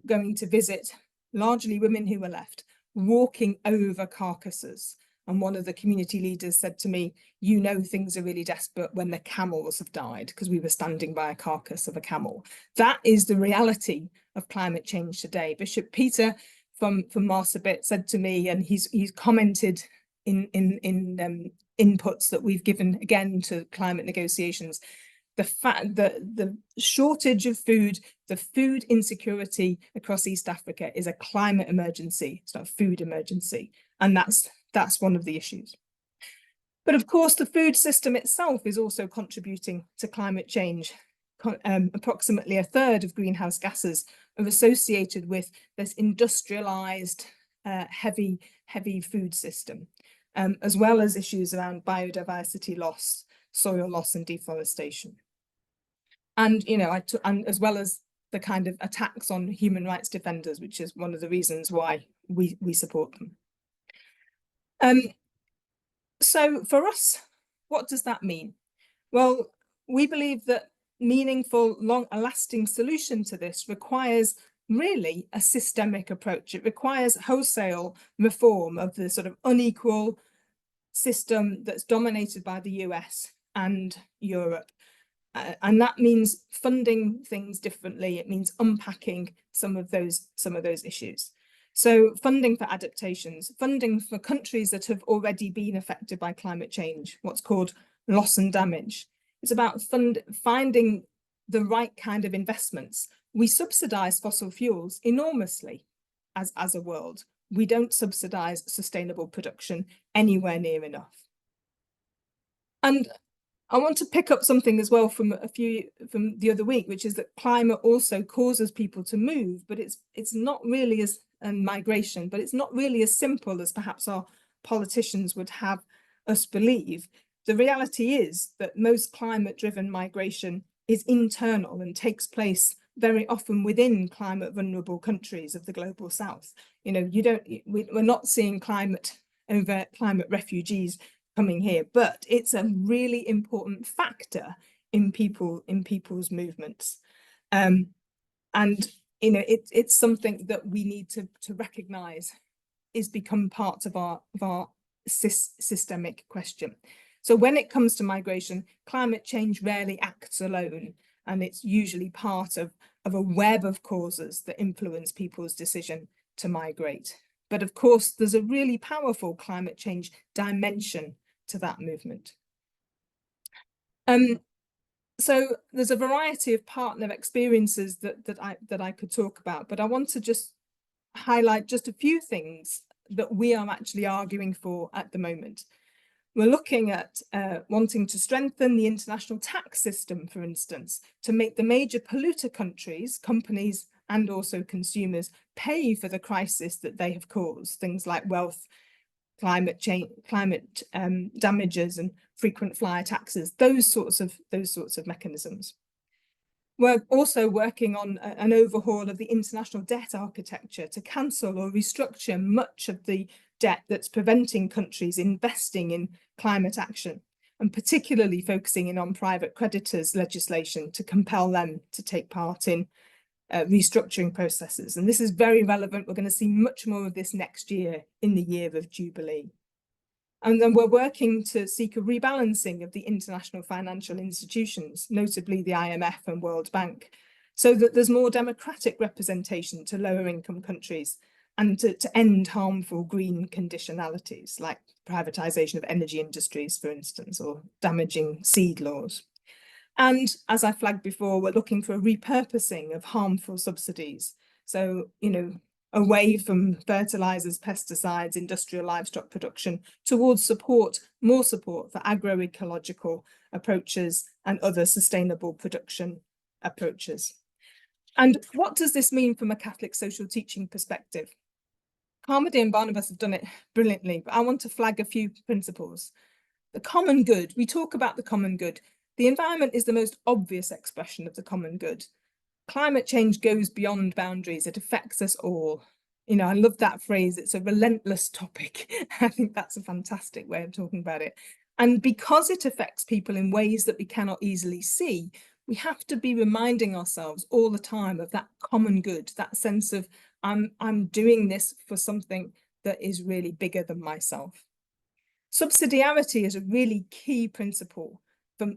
going to visit largely women who were left, walking over carcasses. And one of the community leaders said to me, you know, things are really desperate when the camels have died, because we were standing by a carcass of a camel. That is the reality of climate change today. Bishop Peter from Marsabit said to me, and he's commented in inputs that we've given again to climate negotiations, the fact that the shortage of food, the food insecurity across East Africa is a climate emergency. It's not a food emergency. And that's one of the issues. But of course, the food system itself is also contributing to climate change. Approximately a third of greenhouse gases are associated with this industrialized, heavy food system, as well as issues around biodiversity loss, soil loss and deforestation. And, you know, and as well as the kind of attacks on human rights defenders, which is one of the reasons why we support them. So for us, what does that mean? Well, we believe that meaningful, a lasting solution to this requires really a systemic approach. It requires wholesale reform of the sort of unequal system that's dominated by the US and Europe. And that means funding things differently. It means unpacking some of those issues. So funding for adaptations, funding for countries that have already been affected by climate change, what's called loss and damage. It's about finding the right kind of investments. We subsidize fossil fuels enormously as a world. We don't subsidize sustainable production anywhere near enough. And I want to pick up something as well from the other week, which is that climate also causes people to move, but it's not really as migration, but it's not really as simple as perhaps our politicians would have us believe. The reality is that most climate-driven migration is internal and takes place very often within climate vulnerable countries of the global south. You know, we're not seeing climate refugees coming here, but it's a really important factor in people's movements. And you know, it's something that we need to recognize is become part of our systemic question. So when it comes to migration, climate change rarely acts alone, and it's usually part of a web of causes that influence people's decision to migrate. But of course, there's a really powerful climate change dimension to that movement. So there's a variety of partner experiences that I could talk about, but I want to just highlight just a few things that we are actually arguing for at the moment. We're looking at wanting to strengthen the international tax system, for instance, to make the major polluter countries, companies, and also consumers pay for the crisis that they have caused, things like wealth, climate change, damages, and frequent flyer taxes, those sorts of mechanisms. We're also working on an overhaul of the international debt architecture to cancel or restructure much of the debt that's preventing countries investing in climate action, and particularly focusing in on private creditors legislation to compel them to take part in restructuring processes. And this is very relevant. We're going to see much more of this next year in the year of Jubilee. And then we're working to seek a rebalancing of the international financial institutions, notably the IMF and World Bank, so that there's more democratic representation to lower income countries, and to end harmful green conditionalities like privatization of energy industries, for instance, or damaging seed laws. And as I flagged before, we're looking for a repurposing of harmful subsidies. So, away from fertilizers, pesticides, industrial livestock production, towards more support for agroecological approaches and other sustainable production approaches. And what does this mean from a Catholic social teaching perspective? Carmody and Barnabas have done it brilliantly, but I want to flag a few principles. The common good, we talk about the common good. The environment is the most obvious expression of the common good. Climate change goes beyond boundaries. It affects us all. I love that phrase. It's a relentless topic. I think that's a fantastic way of talking about it. And because it affects people in ways that we cannot easily see, we have to be reminding ourselves all the time of that common good, that sense of I'm doing this for something that is really bigger than myself. Subsidiarity is a really key principle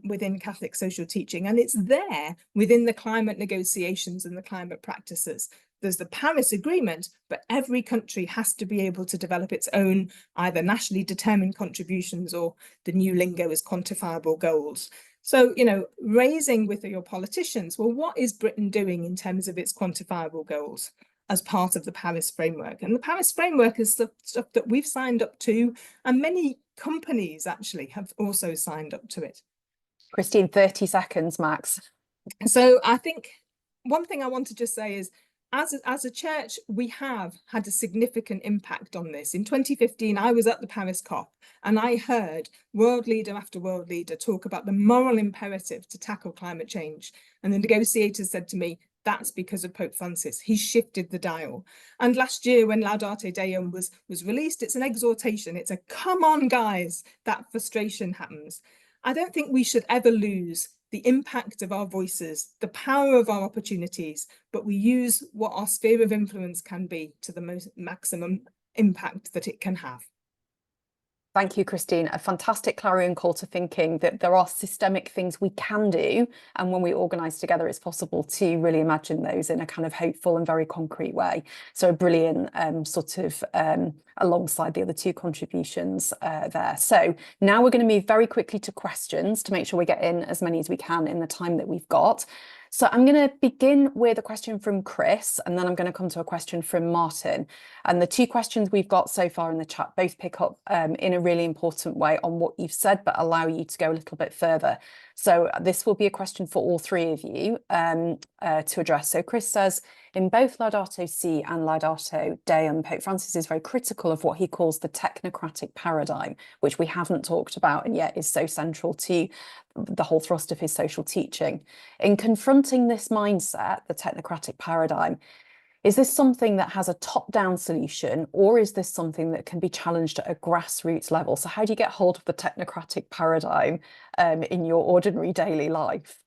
within Catholic social teaching, and it's there within the climate negotiations and the climate practices. There's the Paris Agreement, but every country has to be able to develop its own either nationally determined contributions, or the new lingo is quantifiable goals. So, raising with your politicians, well, what is Britain doing in terms of its quantifiable goals as part of the Paris framework? And the Paris framework is the stuff that we've signed up to, and many companies actually have also signed up to it. Christine, 30 seconds max. So I think one thing I want to just say is, as a church, we have had a significant impact on this. In 2015, I was at the Paris COP, and I heard world leader after world leader talk about the moral imperative to tackle climate change. And the negotiators said to me, that's because of Pope Francis. He shifted the dial. And last year, when Laudate Deum was released, it's an exhortation. It's a come on, guys, that frustration happens. I don't think we should ever lose the impact of our voices, the power of our opportunities, but we use what our sphere of influence can be to the maximum impact that it can have. Thank you, Christine. A fantastic clarion call to thinking that there are systemic things we can do. And when we organise together, it's possible to really imagine those in a kind of hopeful and very concrete way. So a brilliant alongside the other two contributions there. So now we're going to move very quickly to questions to make sure we get in as many as we can in the time that we've got. So I'm going to begin with a question from Chris, and then I'm going to come to a question from Martin. And the two questions we've got so far in the chat both pick up in a really important way on what you've said, but allow you to go a little bit further. So this will be a question for all three of you to address. So Chris says, in both Laudato Si and Laudato Deum, Pope Francis is very critical of what he calls the technocratic paradigm, which we haven't talked about and yet is so central to the whole thrust of his social teaching. In confronting this mindset, the technocratic paradigm, is this something that has a top-down solution, or is this something that can be challenged at a grassroots level? So how do you get hold of the technocratic paradigm in your ordinary daily life?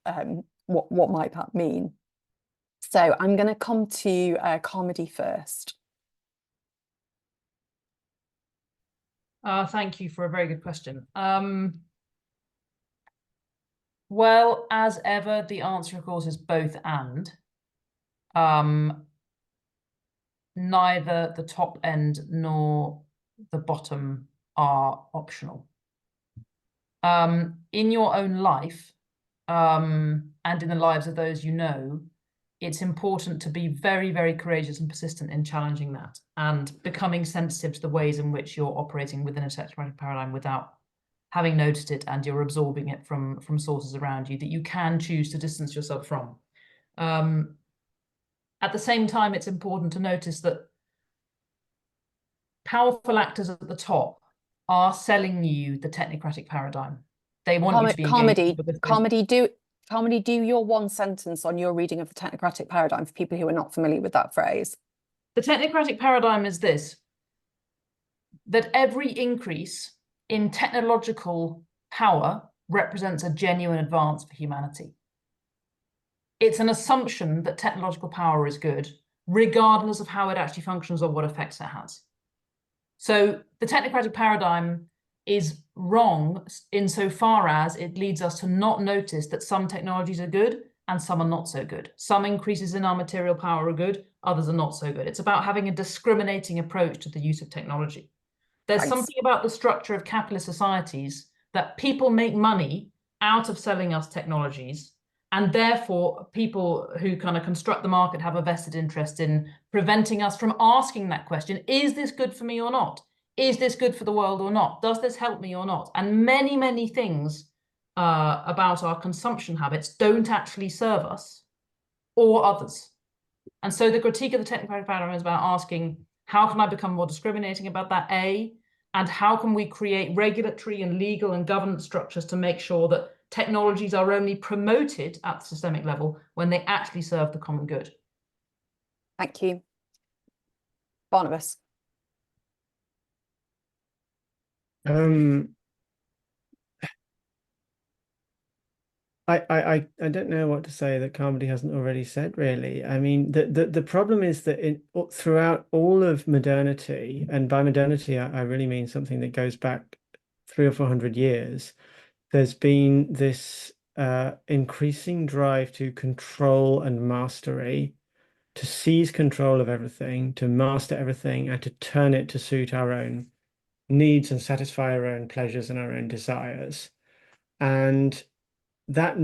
What might that mean? So I'm going to come to Carmody first. Thank you for a very good question. Well, as ever, the answer, of course, is both and. neither the top end nor the bottom are optional. In your own life, and in the lives of those you know, it's important to be very, very courageous and persistent in challenging that and becoming sensitive to the ways in which you're operating within a technocratic paradigm without having noticed it, and you're absorbing it from sources around you that you can choose to distance yourself from. At the same time, it's important to notice that powerful actors at the top are selling you the technocratic paradigm. They want you to be engaged with this. Carmody, do your one sentence on your reading of the technocratic paradigm for people who are not familiar with that phrase. The technocratic paradigm is this: that every increase in technological power represents a genuine advance for humanity. It's an assumption that technological power is good, regardless of how it actually functions or what effects it has. So the technocratic paradigm is wrong insofar as it leads us to not notice that some technologies are good and some are not so good. Some increases in our material power are good, others are not so good. It's about having a discriminating approach to the use of technology. There's something about the structure of capitalist societies that people make money out of selling us technologies, and therefore people who kind of construct the market have a vested interest in preventing us from asking that question: is this good for me or not? Is this good for the world or not? Does this help me or not? And many, many things about our consumption habits don't actually serve us or others. And so the critique of the technocratic paradigm is about asking, how can I become more discriminating about that, A? And how can we create regulatory and legal and governance structures to make sure that technologies are only promoted at the systemic level when they actually serve the common good? Thank you. Barnabas. I don't know what to say that Carmody hasn't already said, really. I mean, the problem is that throughout all of modernity, and by modernity I really mean something that goes back 300 or 400 years, there's been this increasing drive to control and mastery, to seize control of everything, to master everything, and to turn it to suit our own needs and satisfy our own pleasures and our own desires. And that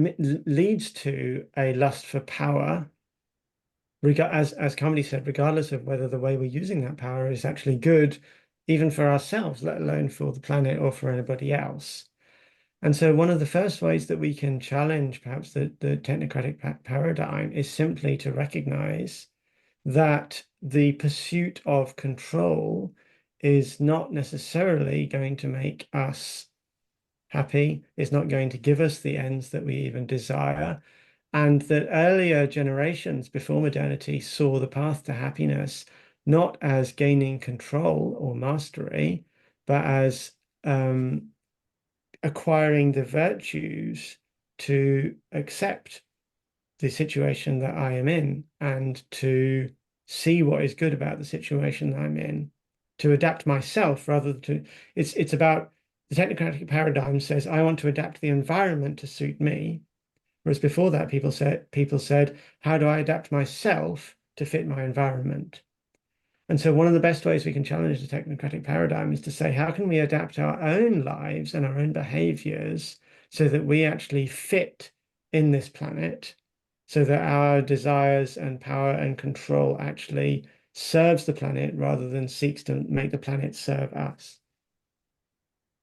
leads to a lust for power, as Carmody said, regardless of whether the way we're using that power is actually good, even for ourselves, let alone for the planet or for anybody else. And so one of the first ways that we can challenge perhaps the technocratic paradigm is simply to recognize that the pursuit of control is not necessarily going to make us happy, is not going to give us the ends that we even desire, and that earlier generations before modernity saw the path to happiness not as gaining control or mastery, but as acquiring the virtues to accept the situation that I am in and to see what is good about the situation that I'm in, to adapt myself rather than it's about the technocratic paradigm says I want to adapt the environment to suit me, whereas before that people said, how do I adapt myself to fit my environment? And so one of the best ways we can challenge the technocratic paradigm is to say, how can we adapt our own lives and our own behaviors so that we actually fit in this planet, so that our desires and power and control actually serves the planet rather than seeks to make the planet serve us.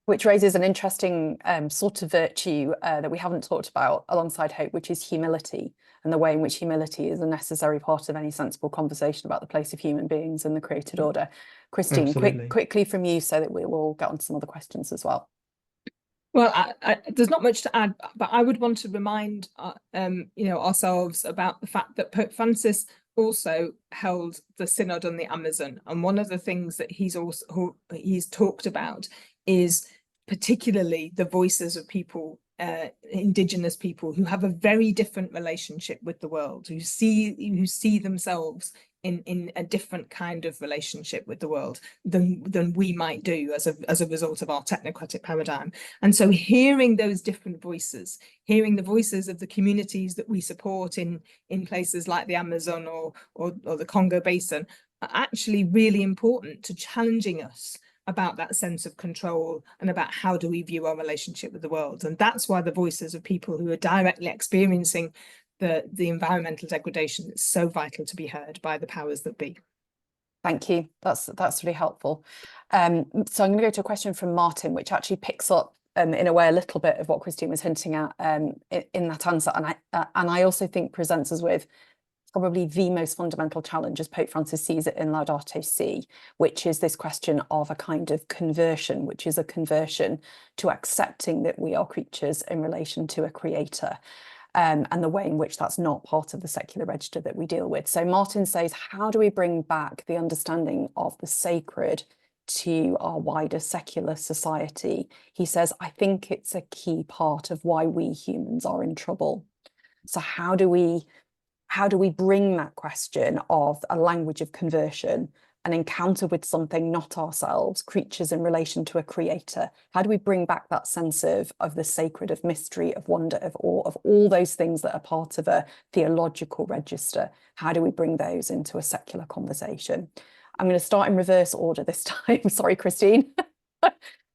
Which raises an interesting sort of virtue that we haven't talked about alongside hope, which is humility, and the way in which humility is a necessary part of any sensible conversation about the place of human beings in the created order. Christine, quickly from you so that we will get on to some other questions as well. Well, there's not much to add, but I would want to remind ourselves about the fact that Pope Francis also held the Synod on the Amazon, and one of the things that he's talked about is particularly the voices of people, indigenous people, who have a very different relationship with the world, who see themselves in a different kind of relationship with the world than we might do as a result of our technocratic paradigm. And so hearing those different voices, hearing the voices of the communities that we support in places like the Amazon or the Congo Basin, are actually really important to challenging us about that sense of control and about how do we view our relationship with the world. And that's why the voices of people who are directly experiencing the environmental degradation is so vital to be heard by the powers that be. Thank you. That's really helpful. So I'm going to go to a question from Martin, which actually picks up in a way a little bit of what Christine was hinting at in that answer, and I also think presents us with probably the most fundamental challenge as Pope Francis sees it in Laudato Si, which is this question of a kind of conversion, which is a conversion to accepting that we are creatures in relation to a creator. And the way in which that's not part of the secular register that we deal with. So Martin says, how do we bring back the understanding of the sacred to our wider secular society? He says, I think it's a key part of why we humans are in trouble. So how do we bring that question of a language of conversion, an encounter with something not ourselves, creatures in relation to a creator? How do we bring back that sense of the sacred, of mystery, of wonder, of awe, of all those things that are part of a theological register? How do we bring those into a secular conversation? I'm going to start in reverse order this time. Sorry, Christine. I'm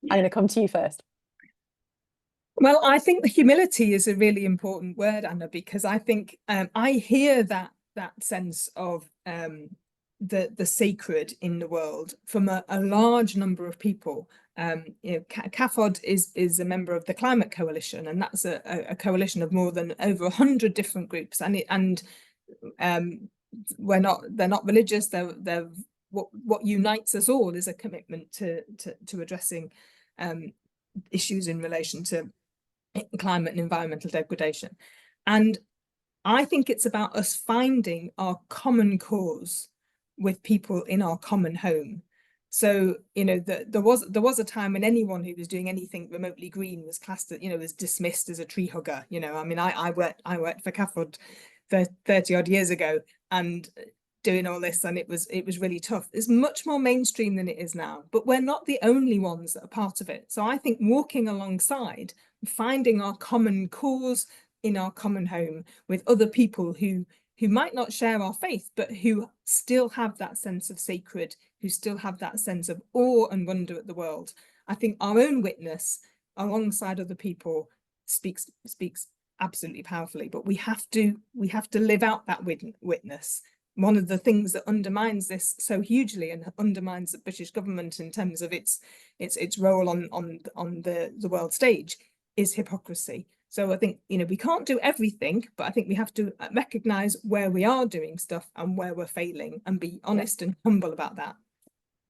going to come to you first. Well, I think the humility is a really important word, Anna, because I think I hear that sense of the sacred in the world from a large number of people. Cafod is a member of the Climate Coalition, and that's a coalition of more than over 100 different groups. And they're not religious. They're what unites us all is a commitment to addressing issues in relation to climate and environmental degradation. And I think it's about us finding our common cause with people in our common home. So, there was a time when anyone who was doing anything remotely green was classed as, was dismissed as a tree hugger. I mean, I worked for Cafod 30 odd years ago and doing all this, and it was really tough. It's much more mainstream than it is now, but we're not the only ones that are part of it. So I think walking alongside, finding our common cause in our common home with other people who might not share our faith, but who still have that sense of sacred, who still have that sense of awe and wonder at the world. I think our own witness alongside other people speaks absolutely powerfully, but we have to live out that witness. One of the things that undermines this so hugely and undermines the British government in terms of its role on the world stage is hypocrisy. So I think, we can't do everything, but I think we have to recognise where we are doing stuff and where we're failing and be honest and humble about that.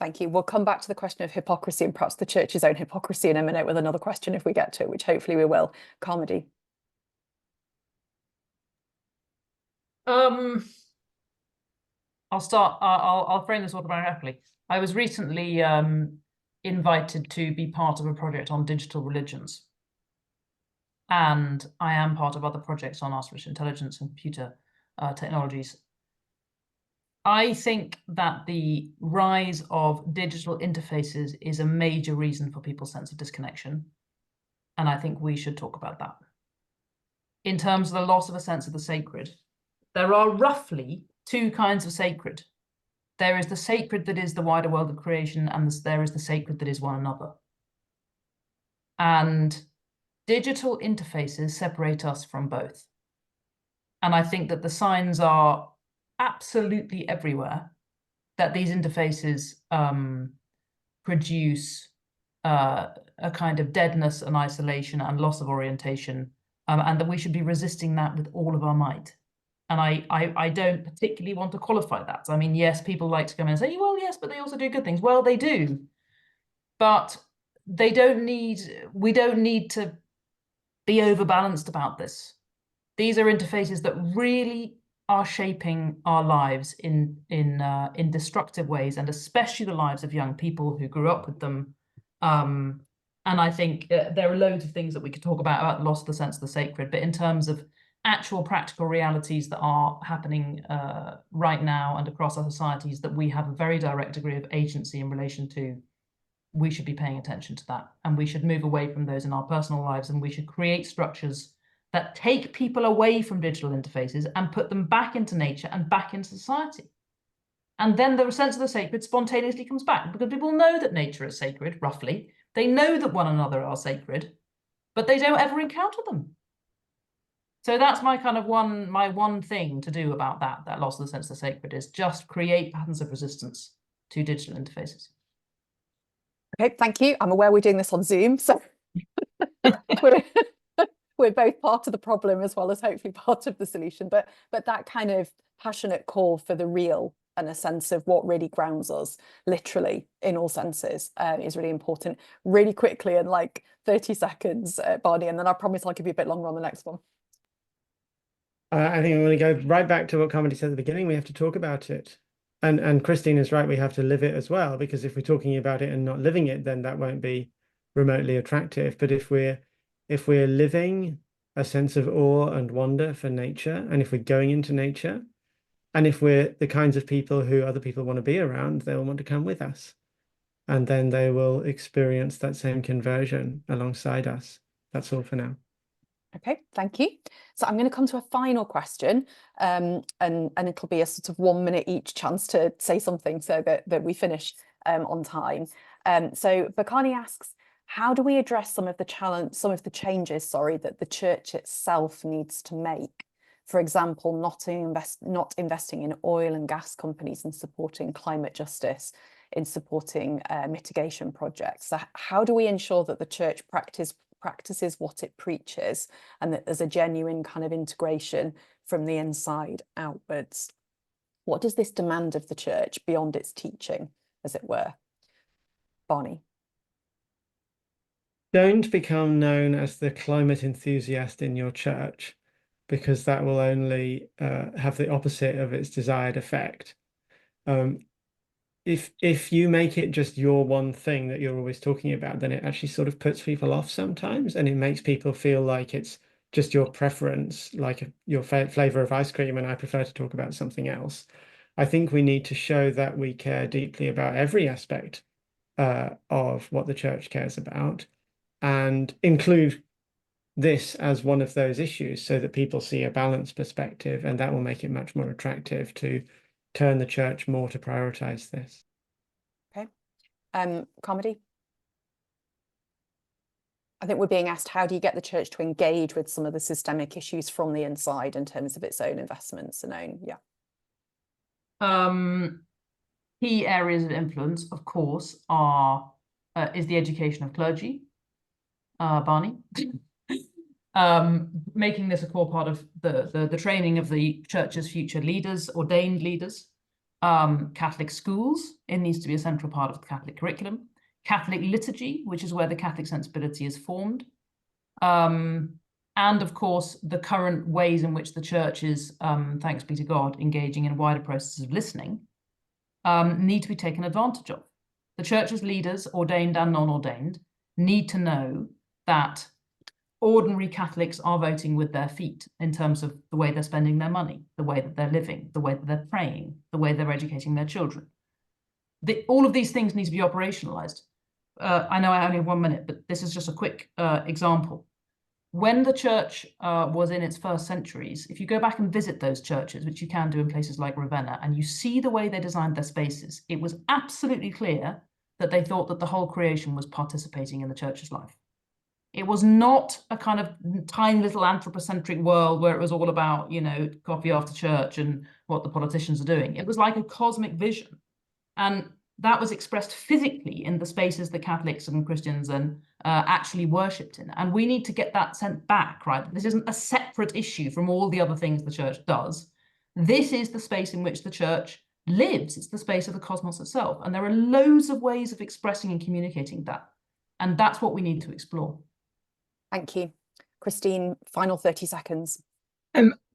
Thank you. We'll come back to the question of hypocrisy and perhaps the church's own hypocrisy in a minute with another question if we get to it, which hopefully we will. Carmody. I'll frame this autobiographically. I was recently invited to be part of a project on digital religions. And I am part of other projects on artificial intelligence and computer technologies. I think that the rise of digital interfaces is a major reason for people's sense of disconnection. And I think we should talk about that. In terms of the loss of a sense of the sacred, there are roughly two kinds of sacred. There is the sacred that is the wider world of creation, and there is the sacred that is one another. And digital interfaces separate us from both. And I think that the signs are absolutely everywhere that these interfaces produce a kind of deadness and isolation and loss of orientation, and that we should be resisting that with all of our might. And I don't particularly want to qualify that. I mean, yes, people like to come in and say, well, yes, but they also do good things. Well, they do. But we don't need to be overbalanced about this. These are interfaces that really are shaping our lives in destructive ways, and especially the lives of young people who grew up with them. And I think there are loads of things that we could talk about the loss of the sense of the sacred, but in terms of actual practical realities that are happening right now and across our societies that we have a very direct degree of agency in relation to, we should be paying attention to that, and we should move away from those in our personal lives, and we should create structures that take people away from digital interfaces and put them back into nature and back into society. And then the sense of the sacred spontaneously comes back, because people know that nature is sacred, roughly. They know that one another are sacred, but they don't ever encounter them. So that's my kind of one thing to do about that loss of the sense of the sacred, is just create patterns of resistance to digital interfaces. Okay, thank you. I'm aware we're doing this on Zoom, so we're both part of the problem as well as hopefully part of the solution. But that kind of passionate call for the real and a sense of what really grounds us, literally in all senses, is really important. Really quickly, in like 30 seconds, Barney, and then I promise I'll give you a bit longer on the next one. I think I'm going to go right back to what Carmody said at the beginning. We have to talk about it. And Christine is right, we have to live it as well, because if we're talking about it and not living it, then that won't be remotely attractive. But if we're living a sense of awe and wonder for nature, and if we're going into nature, and if we're the kinds of people who other people want to be around, they'll want to come with us. And then they will experience that same conversion alongside us. That's all for now. Okay, thank you. So I'm going to come to a final question, and it'll be a sort of 1 minute each chance to say something so that we finish on time. So Bakani asks, how do we address some of the changes, that the church itself needs to make? For example, not investing in oil and gas companies and supporting climate justice, in supporting mitigation projects. So how do we ensure that the church practices what it preaches, and that there's a genuine kind of integration from the inside outwards? What does this demand of the church beyond its teaching, as it were? Barney. Don't become known as the climate enthusiast in your church, because that will only have the opposite of its desired effect. If you make it just your one thing that you're always talking about, then it actually sort of puts people off sometimes, and it makes people feel like it's just your preference, like your flavor of ice cream, and I prefer to talk about something else. I think we need to show that we care deeply about every aspect of what the church cares about, and include this as one of those issues, so that people see a balanced perspective, and that will make it much more attractive to turn the church more to prioritize this. Okay. Carmody? I think we're being asked, how do you get the church to engage with some of the systemic issues from the inside in terms of its own investments and own, Key areas of influence, of course, is the education of clergy, Barney. Making this a core part of the training of the church's future leaders, ordained leaders. Catholic schools, it needs to be a central part of the Catholic curriculum. Catholic liturgy, which is where the Catholic sensibility is formed. And of course, the current ways in which the church is, thanks be to God, engaging in wider processes of listening, need to be taken advantage of. The church's leaders, ordained and non-ordained, need to know that ordinary Catholics are voting with their feet in terms of the way they're spending their money, the way that they're living, the way that they're praying, the way they're educating their children. All of these things need to be operationalized. I know I only have 1 minute, but this is just a quick example. When the church was in its first centuries, if you go back and visit those churches, which you can do in places like Ravenna, and you see the way they designed their spaces, it was absolutely clear that they thought that the whole creation was participating in the church's life. It was not a kind of tiny little anthropocentric world where it was all about, coffee after church and what the politicians are doing. It was like a cosmic vision. And that was expressed physically in the spaces that Catholics and Christians and actually worshipped in. And we need to get that sent back, right? This isn't a separate issue from all the other things the church does. This is the space in which the church lives. It's the space of the cosmos itself. And there are loads of ways of expressing and communicating that. And that's what we need to explore. Thank you. Christine, final 30 seconds.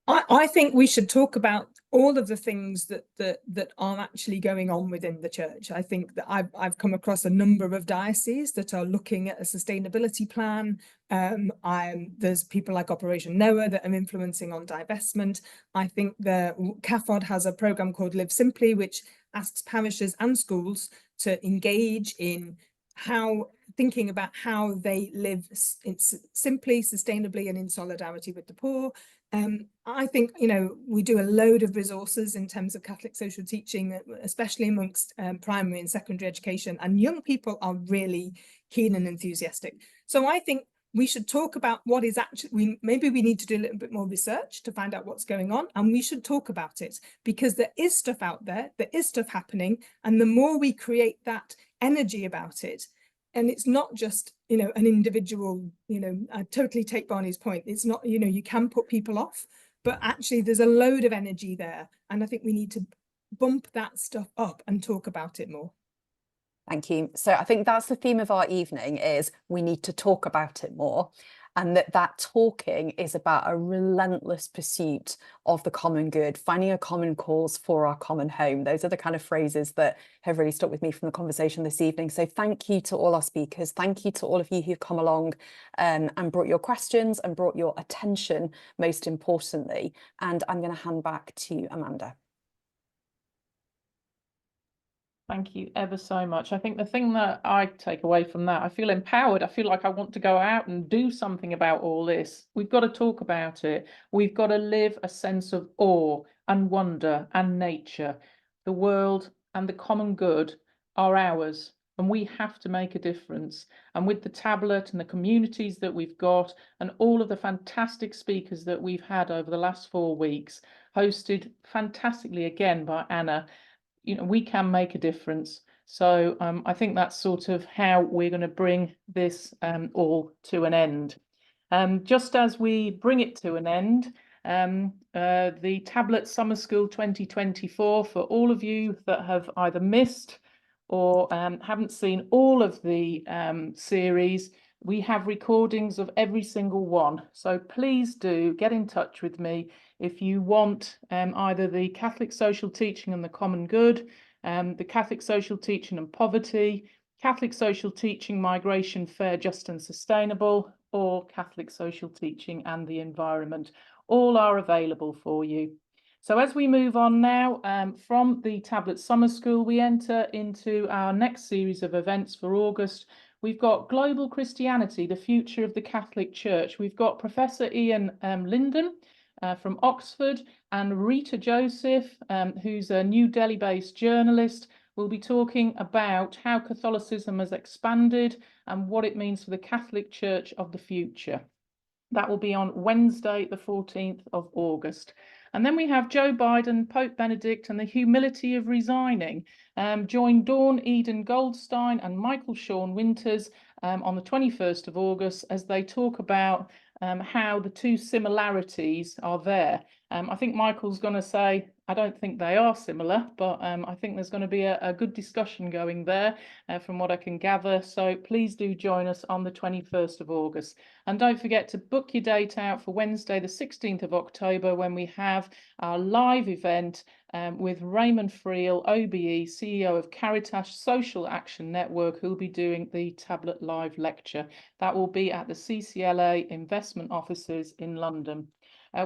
I think we should talk about all of the things that are actually going on within the church. I think that I've come across a number of dioceses that are looking at a sustainability plan. There's people like Operation Noah that are influencing on divestment. I think the Cafod has a program called Live Simply, which asks parishes and schools to engage in how thinking about how they live simply, sustainably, and in solidarity with the poor. I think, you know, we do a load of resources in terms of Catholic social teaching, especially amongst primary and secondary education, and young people are really keen and enthusiastic. So I think we should talk about what is actually, maybe we need to do a little bit more research to find out what's going on, and we should talk about it, because there is stuff out there, there is stuff happening, and the more we create that energy about it, and it's not just, you know, an individual, you know, I totally take Barney's point, it's not, you know, you can put people off, but actually there's a load of energy there, and I think we need to bump that stuff up and talk about it more. Thank you. So I think that's the theme of our evening, is we need to talk about it more, and that talking is about a relentless pursuit of the common good, finding a common cause for our common home. Those are the kind of phrases that have really stuck with me from the conversation this evening. So thank you to all our speakers. Thank you to all of you who've come along and brought your questions and brought your attention, most importantly. And I'm going to hand back to Amanda. Thank you ever so much. I think the thing that I take away from that, I feel empowered. I feel like I want to go out and do something about all this. We've got to talk about it. We've got to live a sense of awe and wonder and nature. The world and the common good are ours, and we have to make a difference. And with the tablet and the communities that we've got, and all of the fantastic speakers that we've had over the last 4 weeks, hosted fantastically again by Anna, you know, we can make a difference. So I think that's sort of how we're going to bring this all to an end. Just as we bring it to an end, the Tablet Summer School 2024, for all of you that have either missed or haven't seen all of the series, we have recordings of every single one. So please do get in touch with me if you want either the Catholic Social Teaching and the Common Good, the Catholic Social Teaching and Poverty, Catholic Social Teaching, Migration, Fair, Just and Sustainable, or Catholic Social Teaching and the Environment. All are available for you. So as we move on now from the Tablet Summer School, we enter into our next series of events for August. We've got Global Christianity, the Future of the Catholic Church. We've got Professor Ian Linden from Oxford, and Rita Joseph, who's a New Delhi-based journalist, will be talking about how Catholicism has expanded and what it means for the Catholic Church of the future. That will be on Wednesday, the 14th of August. And then we have Joe Biden, Pope Benedict, and the humility of resigning. Join Dawn Eden Goldstein and Michael Sean Winters on the 21st of August as they talk about how the two similarities are there. I think Michael's going to say, I don't think they are similar, but I think there's going to be a good discussion going there from what I can gather. So please do join us on the 21st of August. And don't forget to book your date out for Wednesday, the 16th of October, when we have our live event with Raymond Friel, OBE, CEO of Caritas Social Action Network, who will be doing the Tablet Live lecture. That will be at the CCLA Investment Offices in London.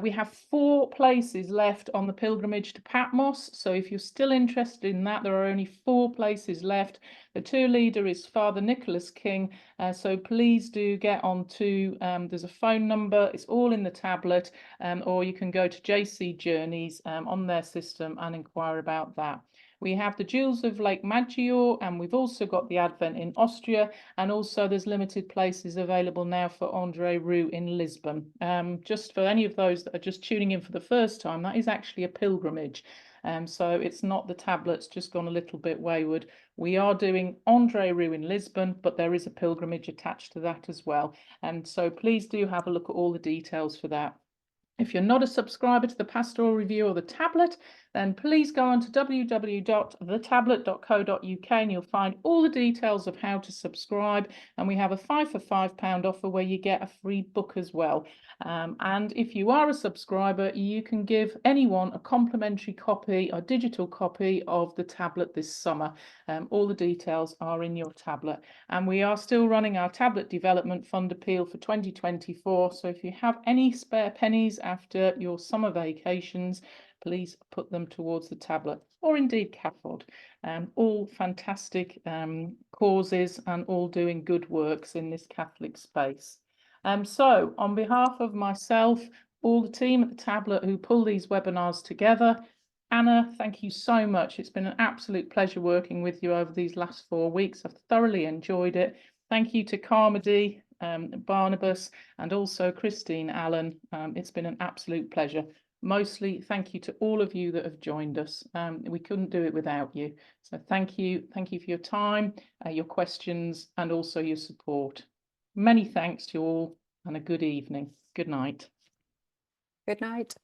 We have 4 places left on the pilgrimage to Patmos. So if you're still interested in that, there are only 4 places left. The tour leader is Father Nicholas King. So please do get on to, there's a phone number, it's all in the tablet, or you can go to JC Journeys on their system and inquire about that. We have the Jewels of Lake Maggiore, and we've also got the Advent in Austria, and also there's limited places available now for Andre Rieu in Lisbon. Just for any of those that are just tuning in for the first time, that is actually a pilgrimage. So it's not the tablets just gone a little bit wayward. We are doing Andre Rieu in Lisbon, but there is a pilgrimage attached to that as well. And so please do have a look at all the details for that. If you're not a subscriber to the Pastoral Review or the Tablet, then please go on to www.thetablet.co.uk and you'll find all the details of how to subscribe. And we have a 5 for £5 offer where you get a free book as well. And if you are a subscriber, you can give anyone a complimentary copy, a digital copy of the tablet this summer. All the details are in your tablet. And we are still running our Tablet Development Fund appeal for 2024. So if you have any spare pennies after your summer vacations, please put them towards the tablet, or indeed Cafod. All fantastic causes and all doing good works in this Catholic space. So on behalf of myself, all the team at the tablet who pull these webinars together, Anna, thank you so much. It's been an absolute pleasure working with you over these last 4 weeks. I've thoroughly enjoyed it. Thank you to Carmody, Barnabas, and also Christine Allen. It's been an absolute pleasure. Mostly thank you to all of you that have joined us. We couldn't do it without you. So thank you. Thank you for your time, your questions, and also your support. Many thanks to you all, and a good evening. Good night. Good night.